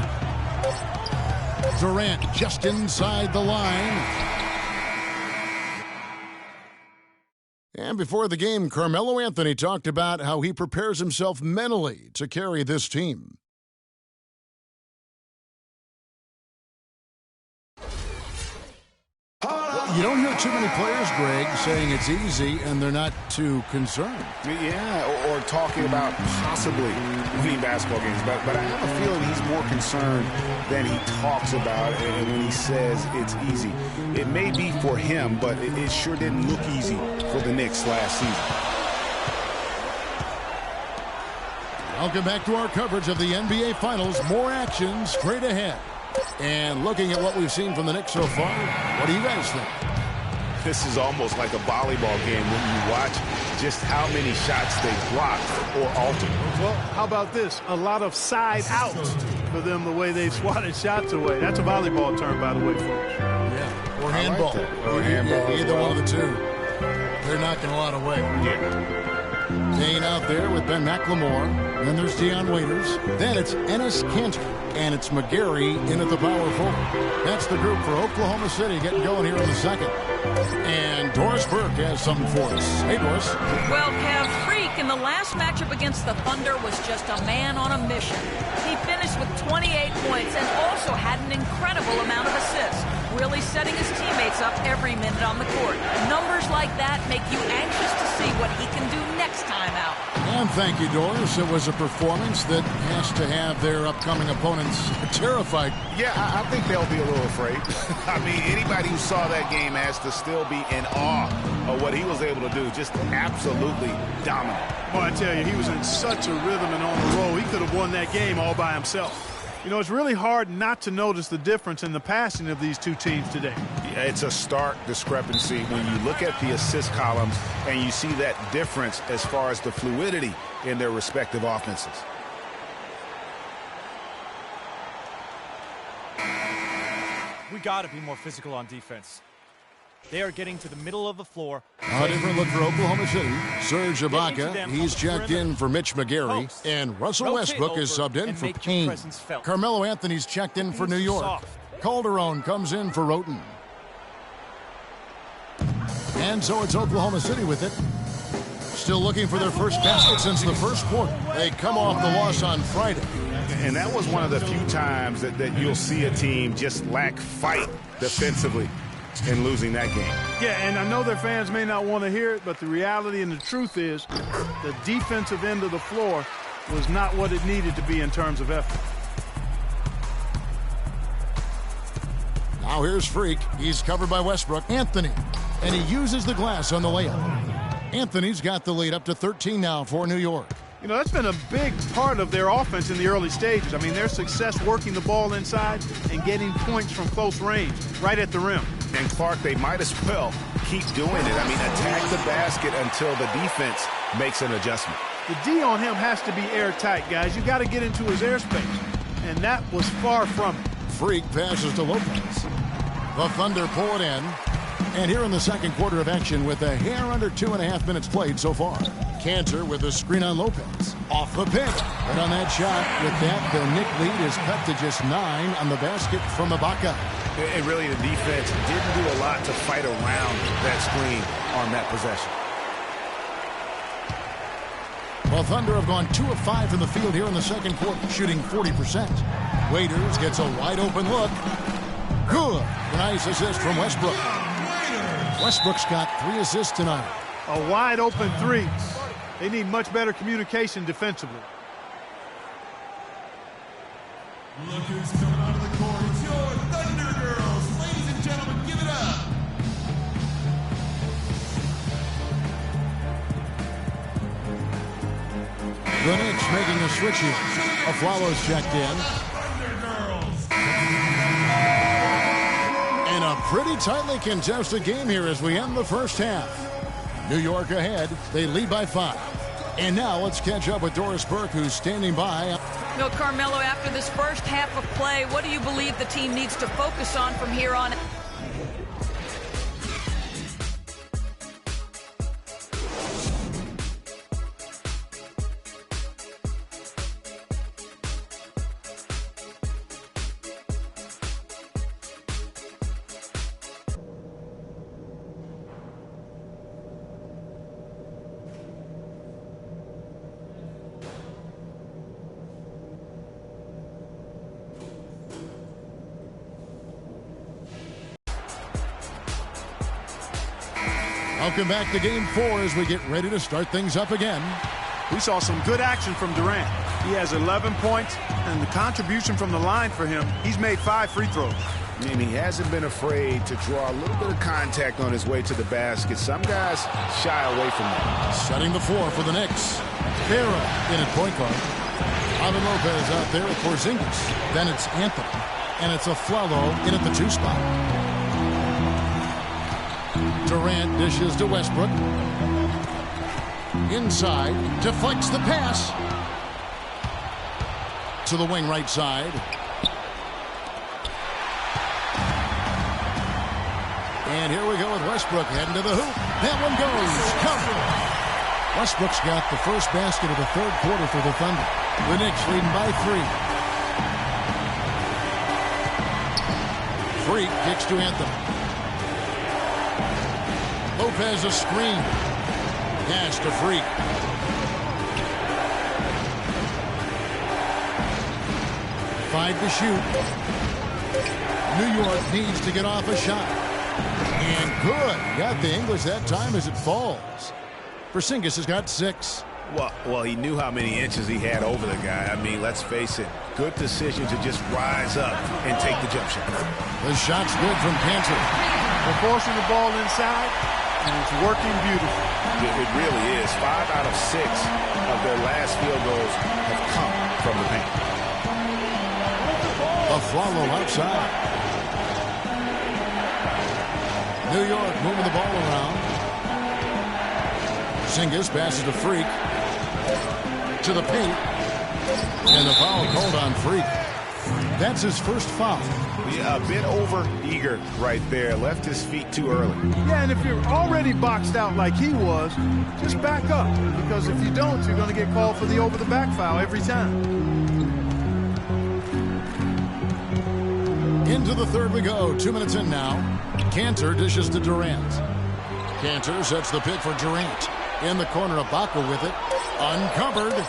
Durant just inside the line. And before the game, Carmelo Anthony talked about how he prepares himself mentally to carry this team. You don't hear too many players, Greg, saying it's easy and they're not too concerned. Yeah, or talking about possibly winning basketball games. But I have a feeling he's more concerned than he talks about and when he says it's easy. It may be for him, but it sure didn't look easy for the Knicks last season. Welcome back to our coverage of the NBA Finals. More action straight ahead. And looking at what we've seen from the Knicks so far, what do you guys think? This is almost like a volleyball game when you watch just how many shots they blocked or altered. Well, how about this? A lot of side outs for them, the way they've swatted shots away. That's a volleyball term, by the way, folks. Yeah, or handball. Or handball. Either one of the two. They're knocking a lot away. Yeah. Payne out there with Ben McLemore. Then there's Deion Waiters. Then it's Enes Kanter. And it's McGary in at the power forward. That's the group for Oklahoma City getting going here in the second. And Doris Burke has something for us. Hey, Doris. Well, Kev, Freak in the last matchup against the Thunder was just a man on a mission. He finished with 28 points and also had an incredible amount of assists, really setting his teammates up every minute on the court. Numbers like that make you anxious to see what he can do next next time out. And thank you, Doris. It was a performance that has to have their upcoming opponents terrified. Yeah, I think they'll be a little afraid. I mean, anybody who saw that game has to still be in awe of what he was able to do. Just absolutely dominant. Well, I tell you, he was in such a rhythm and on the roll. He could have won that game all by himself. You know, it's really hard not to notice the difference in the passing of these two teams today. Yeah, it's a stark discrepancy when you look at the assist columns and you see that difference as far as the fluidity in their respective offenses. We got to be more physical on defense. They are getting to the middle of the floor. A different look for Oklahoma City. Serge Ibaka, he's checked in for Mitch McGary. And Russell Westbrook is subbed in for Payne. Carmelo Anthony's checked in for New York. Calderon comes in for Roten. And so it's Oklahoma City with it. Still looking for their first basket since the first quarter. They come off the loss on Friday. And that was one of the few times that you'll see a team just lack fight defensively in losing that game. Yeah, and I know their fans may not want to hear it, but the reality and the truth is the defensive end of the floor was not what it needed to be in terms of effort. Now here's Freak. He's covered by Westbrook. Anthony. And he uses the glass on the layup. Anthony's got the lead up to 13 now for New York. You know, that's been a big part of their offense in the early stages. I mean, their success working the ball inside and getting points from close range, right at the rim. And Clark, they might as well keep doing it. I mean, attack the basket until the defense makes an adjustment. The D on him has to be airtight, guys. You got to get into his airspace, and that was far from it. Freak passes to Lopez. The Thunder pull it in. And here in the second quarter of action with a hair under 2.5 minutes played so far. Cantor with a screen on Lopez. Off the pick. Right on that shot. With that, the Knick lead is cut to just 9 on the basket from Ibaka. And really, the defense didn't do a lot to fight around that screen on that possession. Well, Thunder have gone 2 of 5 from the field here in the second quarter, shooting 40%. Waiters gets a wide open look. Good. Nice assist from Westbrook. Westbrook's got 3 assists tonight. A wide open 3. They need much better communication defensively. Look who's coming onto the court. It's your Thunder Girls. Ladies and gentlemen, give it up. The Knicks making a switch here. Aflalo's checked in. And a pretty tightly contested game here as we end the first half. New York ahead. They lead by 5. And now let's catch up with Doris Burke, who's standing by. No, Carmelo, after this first half of play, what do you believe the team needs to focus on from here on? Welcome back to Game 4 as we get ready to start things up again. We saw some good action from Durant. He has 11 points, and the contribution from the line for him, he's made 5 free throws. And he hasn't been afraid to draw a little bit of contact on his way to the basket. Some guys shy away from that. Setting the floor for the Knicks. Vera in at point guard. Robin Lopez out there at Porzingis. Then it's Anthony. And it's Aflalo in at the 2 spot. Durant dishes to Westbrook. Inside, deflects the pass. To the wing right side. And here we go with Westbrook heading to the hoop. That one goes. Covered. Westbrook's got the first basket of the third quarter for the Thunder. The Knicks leading by 3. Freak kicks to Anthony. Lopez a screen. Pass to Freak. Five to shoot. New York needs to get off a shot. And good. Got the English that time as it falls. Porzingis has got 6. Well, he knew how many inches he had over the guy. I mean, let's face it, good decision to just rise up and take the jump shot. The shot's good from Cantor. They're forcing the ball inside, and it's working beautifully. It really is. 5 out of 6 of their last field goals have come from the paint. Afflalo outside. New York moving the ball around. Porzingis passes to Freak. To the paint. And the foul called on Freak. That's his first foul. Yeah, a bit over eager right there. Left his feet too early. Yeah, and if you're already boxed out like he was, just back up. Because if you don't, you're going to get called for the over-the-back foul every time. Into the third we go. 2 minutes in now. Cantor dishes to Durant. Cantor sets the pick for Durant. In the corner, Ibaka with it. Uncovered.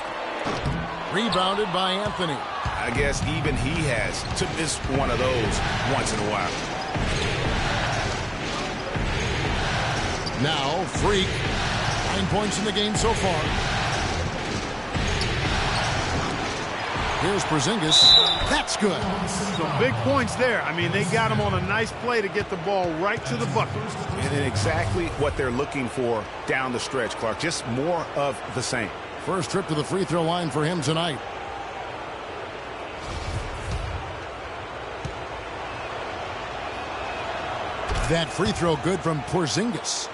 Rebounded by Anthony. I guess even he has to miss one of those once in a while. Now, Freak. 9 points in the game so far. Here's Porzingis. That's good. Some big points there. I mean, they got him on a nice play to get the ball right to the bucket. And then exactly what they're looking for down the stretch, Clark. Just more of the same. First trip to the free throw line for him tonight. That free throw good from Porzingis.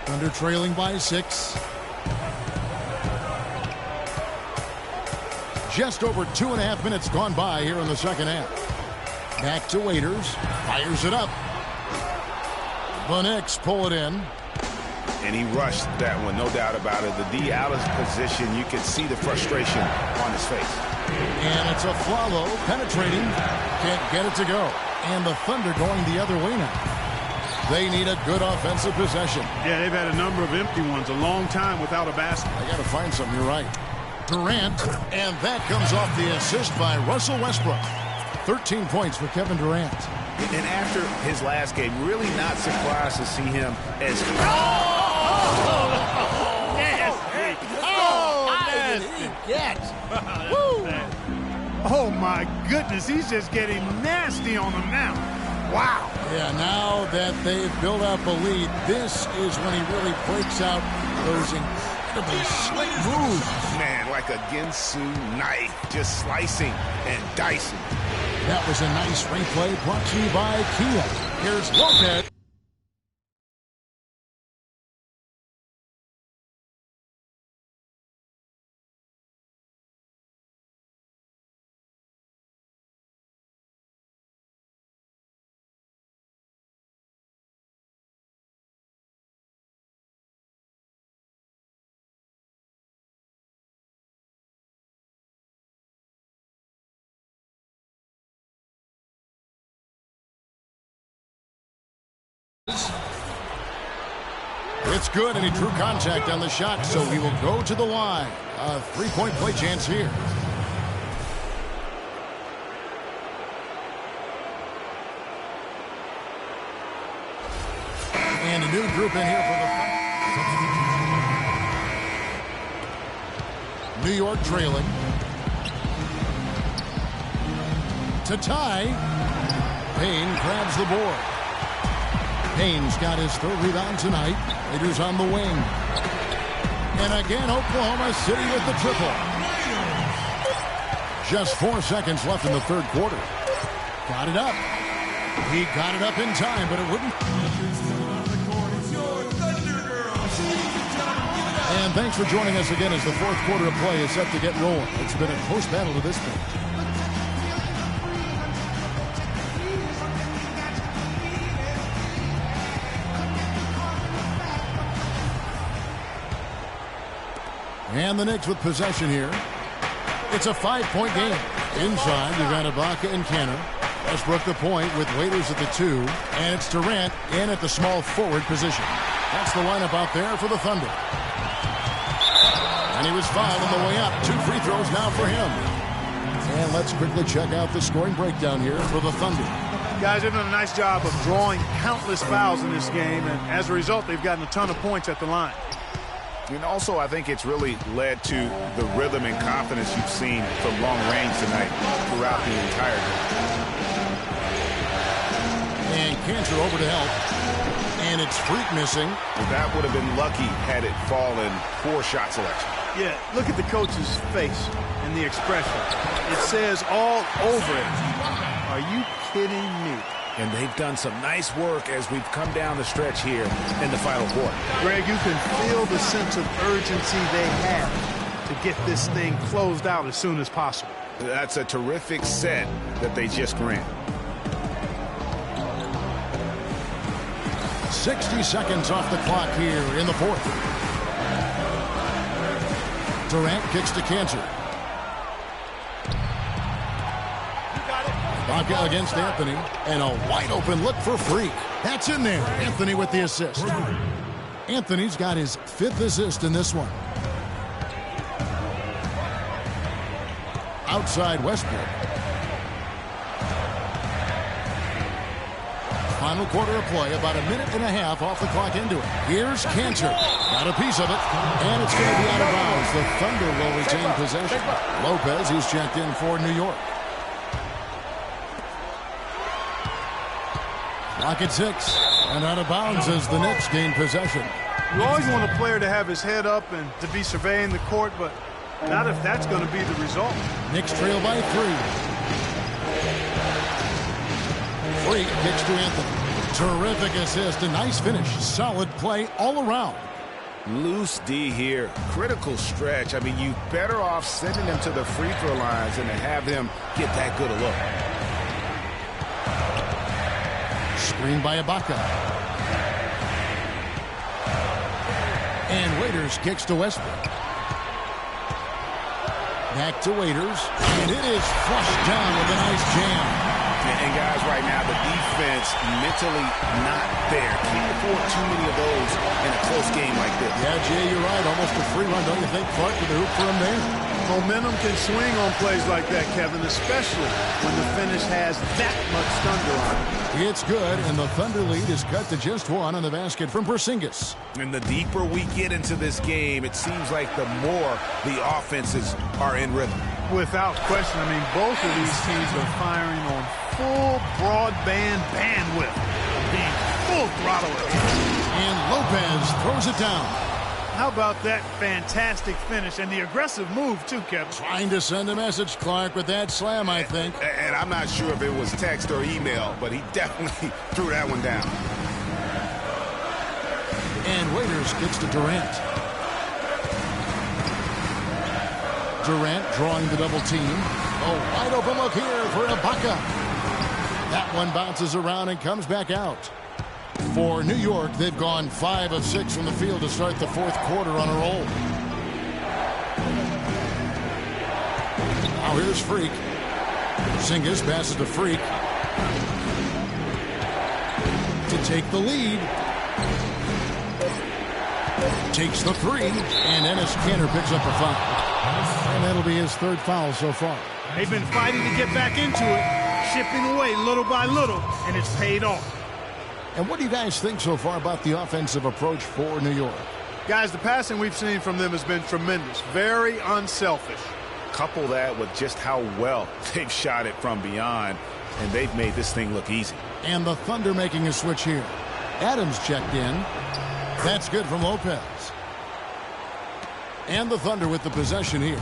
Thunder trailing by 6. Just over 2.5 minutes gone by here in the second half. Back to Waiters. Fires it up. The Knicks pull it in. And he rushed that one, no doubt about it. The D out of position, you can see the frustration on his face. And it's Afflalo penetrating. Can't get it to go. And the Thunder going the other way now. They need a good offensive possession. Yeah, they've had a number of empty ones, a long time without a basket. I got to find something, you're right. Durant, and that comes off the assist by Russell Westbrook. 13 points for Kevin Durant. And after his last game, really not surprised to see him as... Oh, my goodness. He's just getting nasty on them now. Wow. Yeah, now that they've built up a lead, this is when he really breaks out those incredibly slick moves. Man, like a Ginsu knife, just slicing and dicing. That was a nice replay brought to you by Kia. Here's Lopez. It's good, and he drew contact on the shot, so he will go to the line. A three-point play chance here. And a new group in here for the New York trailing. To tie. Payne grabs the board. Payne's got his third rebound tonight. Raiders on the wing. And again, Oklahoma City with the triple. Just 4 seconds left in the third quarter. Got it up. He got it up in time, but it wouldn't. And thanks for joining us again as the fourth quarter of play is set to get rolling. It's been a close battle to this point. And the Knicks with possession here. It's a 5-point game. Inside, you've got Ibaka and Cantor. Westbrook the point with Waiters at the 2. And it's Durant in at the small forward position. That's the lineup out there for the Thunder. And he was fouled on the way up. 2 free throws now for him. And let's quickly check out the scoring breakdown here for the Thunder. Guys, they've done a nice job of drawing countless fouls in this game, and as a result, they've gotten a ton of points at the line. And also, I think it's really led to the rhythm and confidence you've seen from long range tonight throughout the entire game. And Cantor over to help. And it's Freak missing. Well, that would have been lucky had it fallen. Poor shot selection. Yeah, look at the coach's face and the expression. It says all over it. Are you kidding me? And they've done some nice work as we've come down the stretch here in the final quarter. Greg, you can feel the sense of urgency they have to get this thing closed out as soon as possible. That's a terrific set that they just ran. 60 seconds off the clock here in the fourth. Durant kicks to Cantor. Ibaka against Anthony, and a wide-open look for Freak. That's in there. Anthony with the assist. Anthony's got his 5th assist in this one. Outside Westbrook. Final quarter of play, about a minute and a half off the clock into it. Here's Cantor. Got a piece of it, and it's going to be out of bounds. The Thunder will retain possession. Lopez, who's checked in for New York. Clock at 6, and out of bounds as the Knicks gain possession. You always want a player to have his head up and to be surveying the court, but not if that's going to be the result. Knicks trail by 3. Freak kicks to Anthony. Terrific assist, a nice finish. Solid play all around. Loose D here. Critical stretch. I mean, you better off sending them to the free throw lines than to have them get that good a look. Screen by Ibaka. And Waiters kicks to Westbrook. Back to Waiters. And it is flushed down with a nice jam. And guys, right now, the defense mentally not there. Can't afford too many of those in a close game like this. Yeah, Jay, you're right. Almost a free run, don't you think, Clark, with the hoop for him there? Momentum can swing on plays like that, Kevin, especially when the finish has that much thunder on it. It's good, and the Thunder lead is cut to just 1 on the basket from Porzingis. And the deeper we get into this game, it seems like the more the offenses are in rhythm. Without question. I mean, both of these teams are firing on full broadband bandwidth, being full throttle. And Lopez throws it down. How about that fantastic finish and the aggressive move, too, Kevin? Trying to send a message, Clark, with that slam, I think. And I'm not sure if it was text or email, but he definitely threw that one down. And Waiters gets to Durant. Durant drawing the double team. A wide open look here for Ibaka. That one bounces around and comes back out. For New York, they've gone 5 of 6 from the field to start the fourth quarter on a roll. Now here's Freak. Porzingis passes to Freak to take the lead. Takes the 3, and Enes Kanter picks up a foul. And that'll be his 3rd foul so far. They've been fighting to get back into it, chipping away little by little, and it's paid off. And what do you guys think so far about the offensive approach for New York? Guys, the passing we've seen from them has been tremendous. Very unselfish. Couple that with just how well they've shot it from beyond, and they've made this thing look easy. And the Thunder making a switch here. Adams checked in. That's good from Lopez. And the Thunder with the possession here.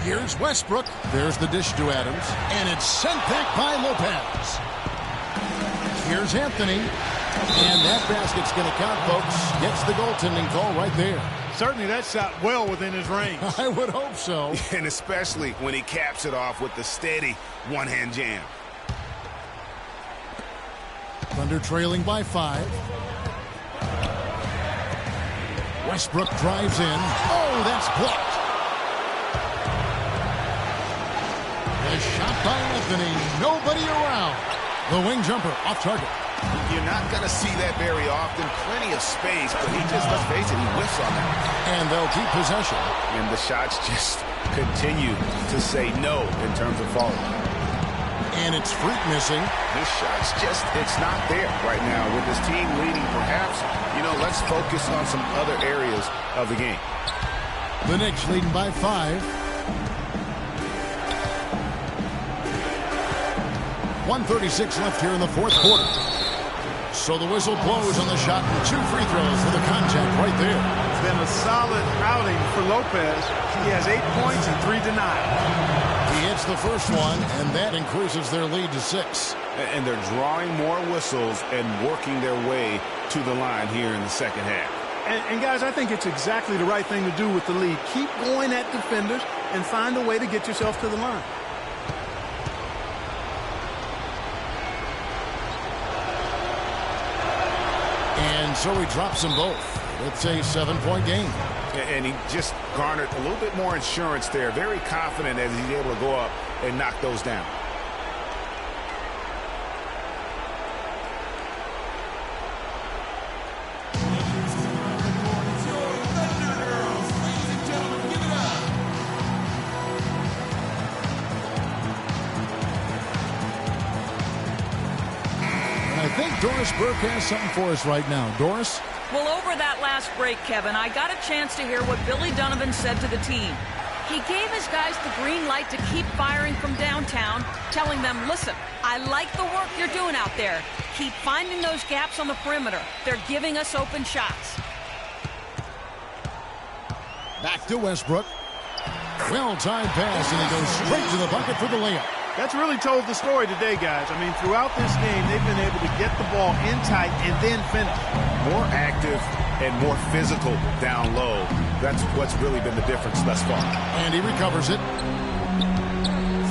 Here's Westbrook. There's the dish to Adams. And it's sent back by Lopez. Here's Anthony. And that basket's going to count, folks. Gets the goaltending call right there. Certainly that shot well within his range. I would hope so. And especially when he caps it off with the steady one-hand jam. Thunder trailing by 5. Westbrook drives in. Oh, that's blocked. A shot by Anthony. Nobody around. The wing jumper off target. You're not going to see that very often. Plenty of space, but he just, let's face it, he whiffs on that. And they'll keep possession. And the shots just continue to say no in terms of falling. And it's Freak missing. This shot's just, it's not there right now. With this team leading, perhaps, let's focus on some other areas of the game. The Knicks leading by 5. 1:36 left here in the fourth quarter. So the whistle blows on the shot and 2 free throws for the contact right there. It's been a solid outing for Lopez. He has 8 points and 3 denied. He hits the first one, and that increases their lead to 6. And they're drawing more whistles and working their way to the line here in the second half. And guys, I think it's exactly the right thing to do with the lead. Keep going at defenders and find a way to get yourself to the line. And so he drops them both. It's a 7-point game. And he just garnered a little bit more insurance there. Very confident as he's able to go up and knock those down. I think Doris Burke has something for us right now. Doris? Well, over that last break, Kevin, I got a chance to hear what Billy Donovan said to the team. He gave his guys the green light to keep firing from downtown, telling them, listen, I like the work you're doing out there. Keep finding those gaps on the perimeter. They're giving us open shots. Back to Westbrook. Well-timed pass, and he goes straight to the bucket for the layup. That's really told the story today, guys. I mean, throughout this game, they've been able to get the ball in tight and then finish. More active and more physical down low. That's what's really been the difference thus far. And he recovers it.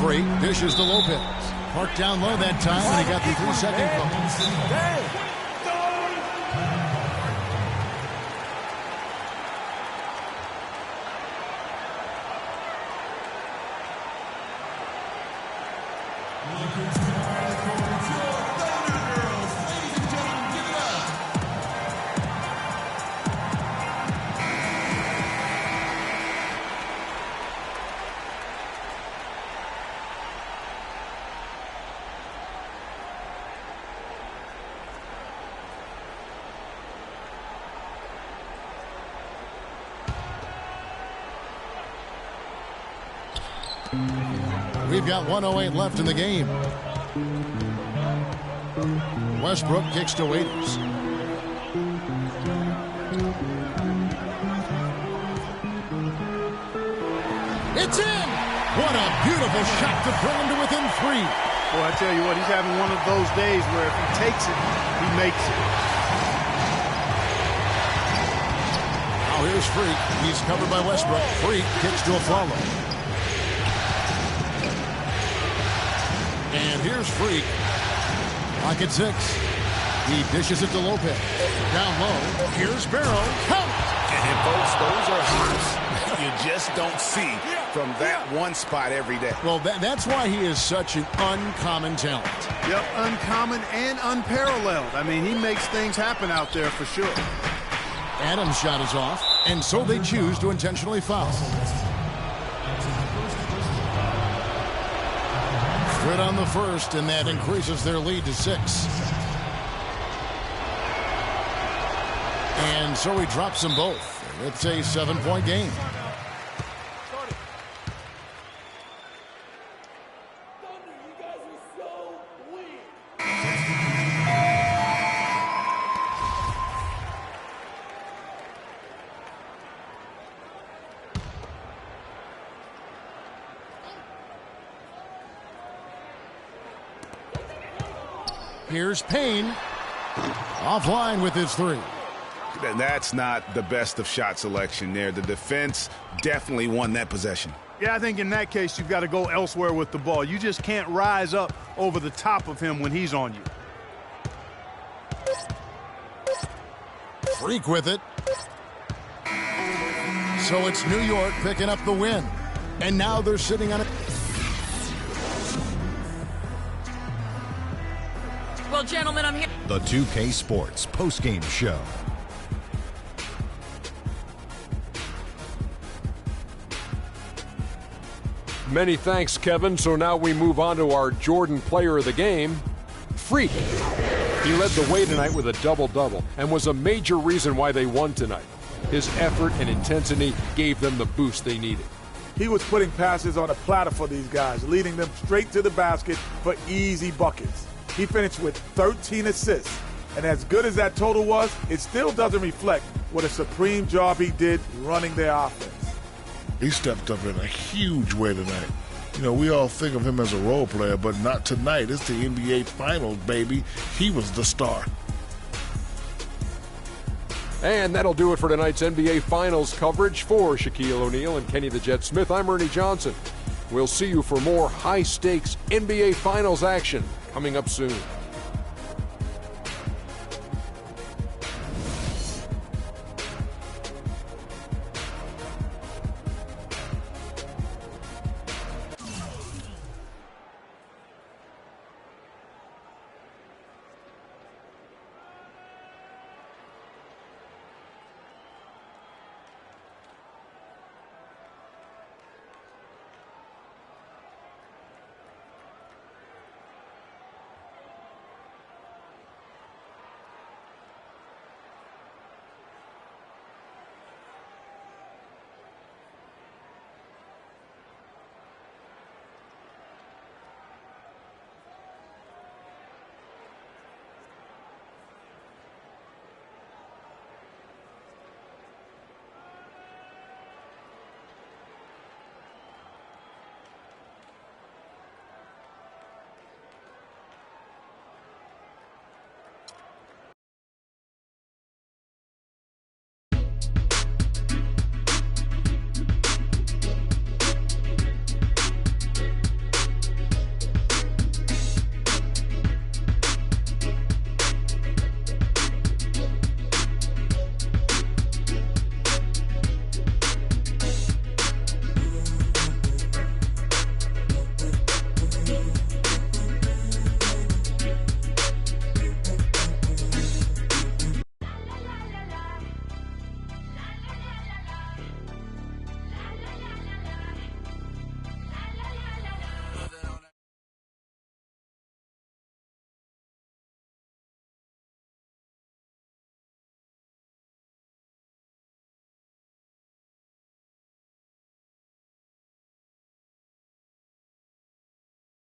Freak dishes to Lopez. Parked down low that time, and he got the 3-second call. We've got 1:08 left in the game. Westbrook kicks to Waiters. It's in! What a beautiful shot to bring him to within 3. Boy, I tell you what, he's having one of those days where if he takes it, he makes it. Now here's Freak. He's covered by Westbrook. Freak kicks to a follow. And here's Freak. Pocket 6. He dishes it to Lopez. Down low. Here's Barrow. Count! And folks, those are hops you just don't see from that one spot every day. Well, that's why he is such an uncommon talent. Yep, uncommon and unparalleled. I mean, he makes things happen out there for sure. Adams' shot is off, and so they choose to intentionally foul. Good on the first, and that increases their lead to 6. And so he drops them both. It's a 7-point game. Here's Payne. Offline with his 3. That's not the best of shot selection there. The defense definitely won that possession. Yeah, I think in that case, you've got to go elsewhere with the ball. You just can't rise up over the top of him when he's on you. Freak with it. So it's New York picking up the win. And now they're sitting on it. Well, gentlemen, I'm here. The 2K Sports postgame show. Many thanks, Kevin. So now we move on to our Jordan player of the game, Freak. He led the way tonight with a double-double and was a major reason why they won tonight. His effort and intensity gave them the boost they needed. He was putting passes on a platter for these guys, leading them straight to the basket for easy buckets. He finished with 13 assists, and as good as that total was, it still doesn't reflect what a supreme job he did running their offense. He stepped up in a huge way tonight. You know, we all think of him as a role player, but not tonight. It's the NBA Finals, baby. He was the star. And that'll do it for tonight's NBA Finals coverage. For Shaquille O'Neal and Kenny the Jet Smith, I'm Ernie Johnson. We'll see you for more high-stakes NBA Finals action coming up soon.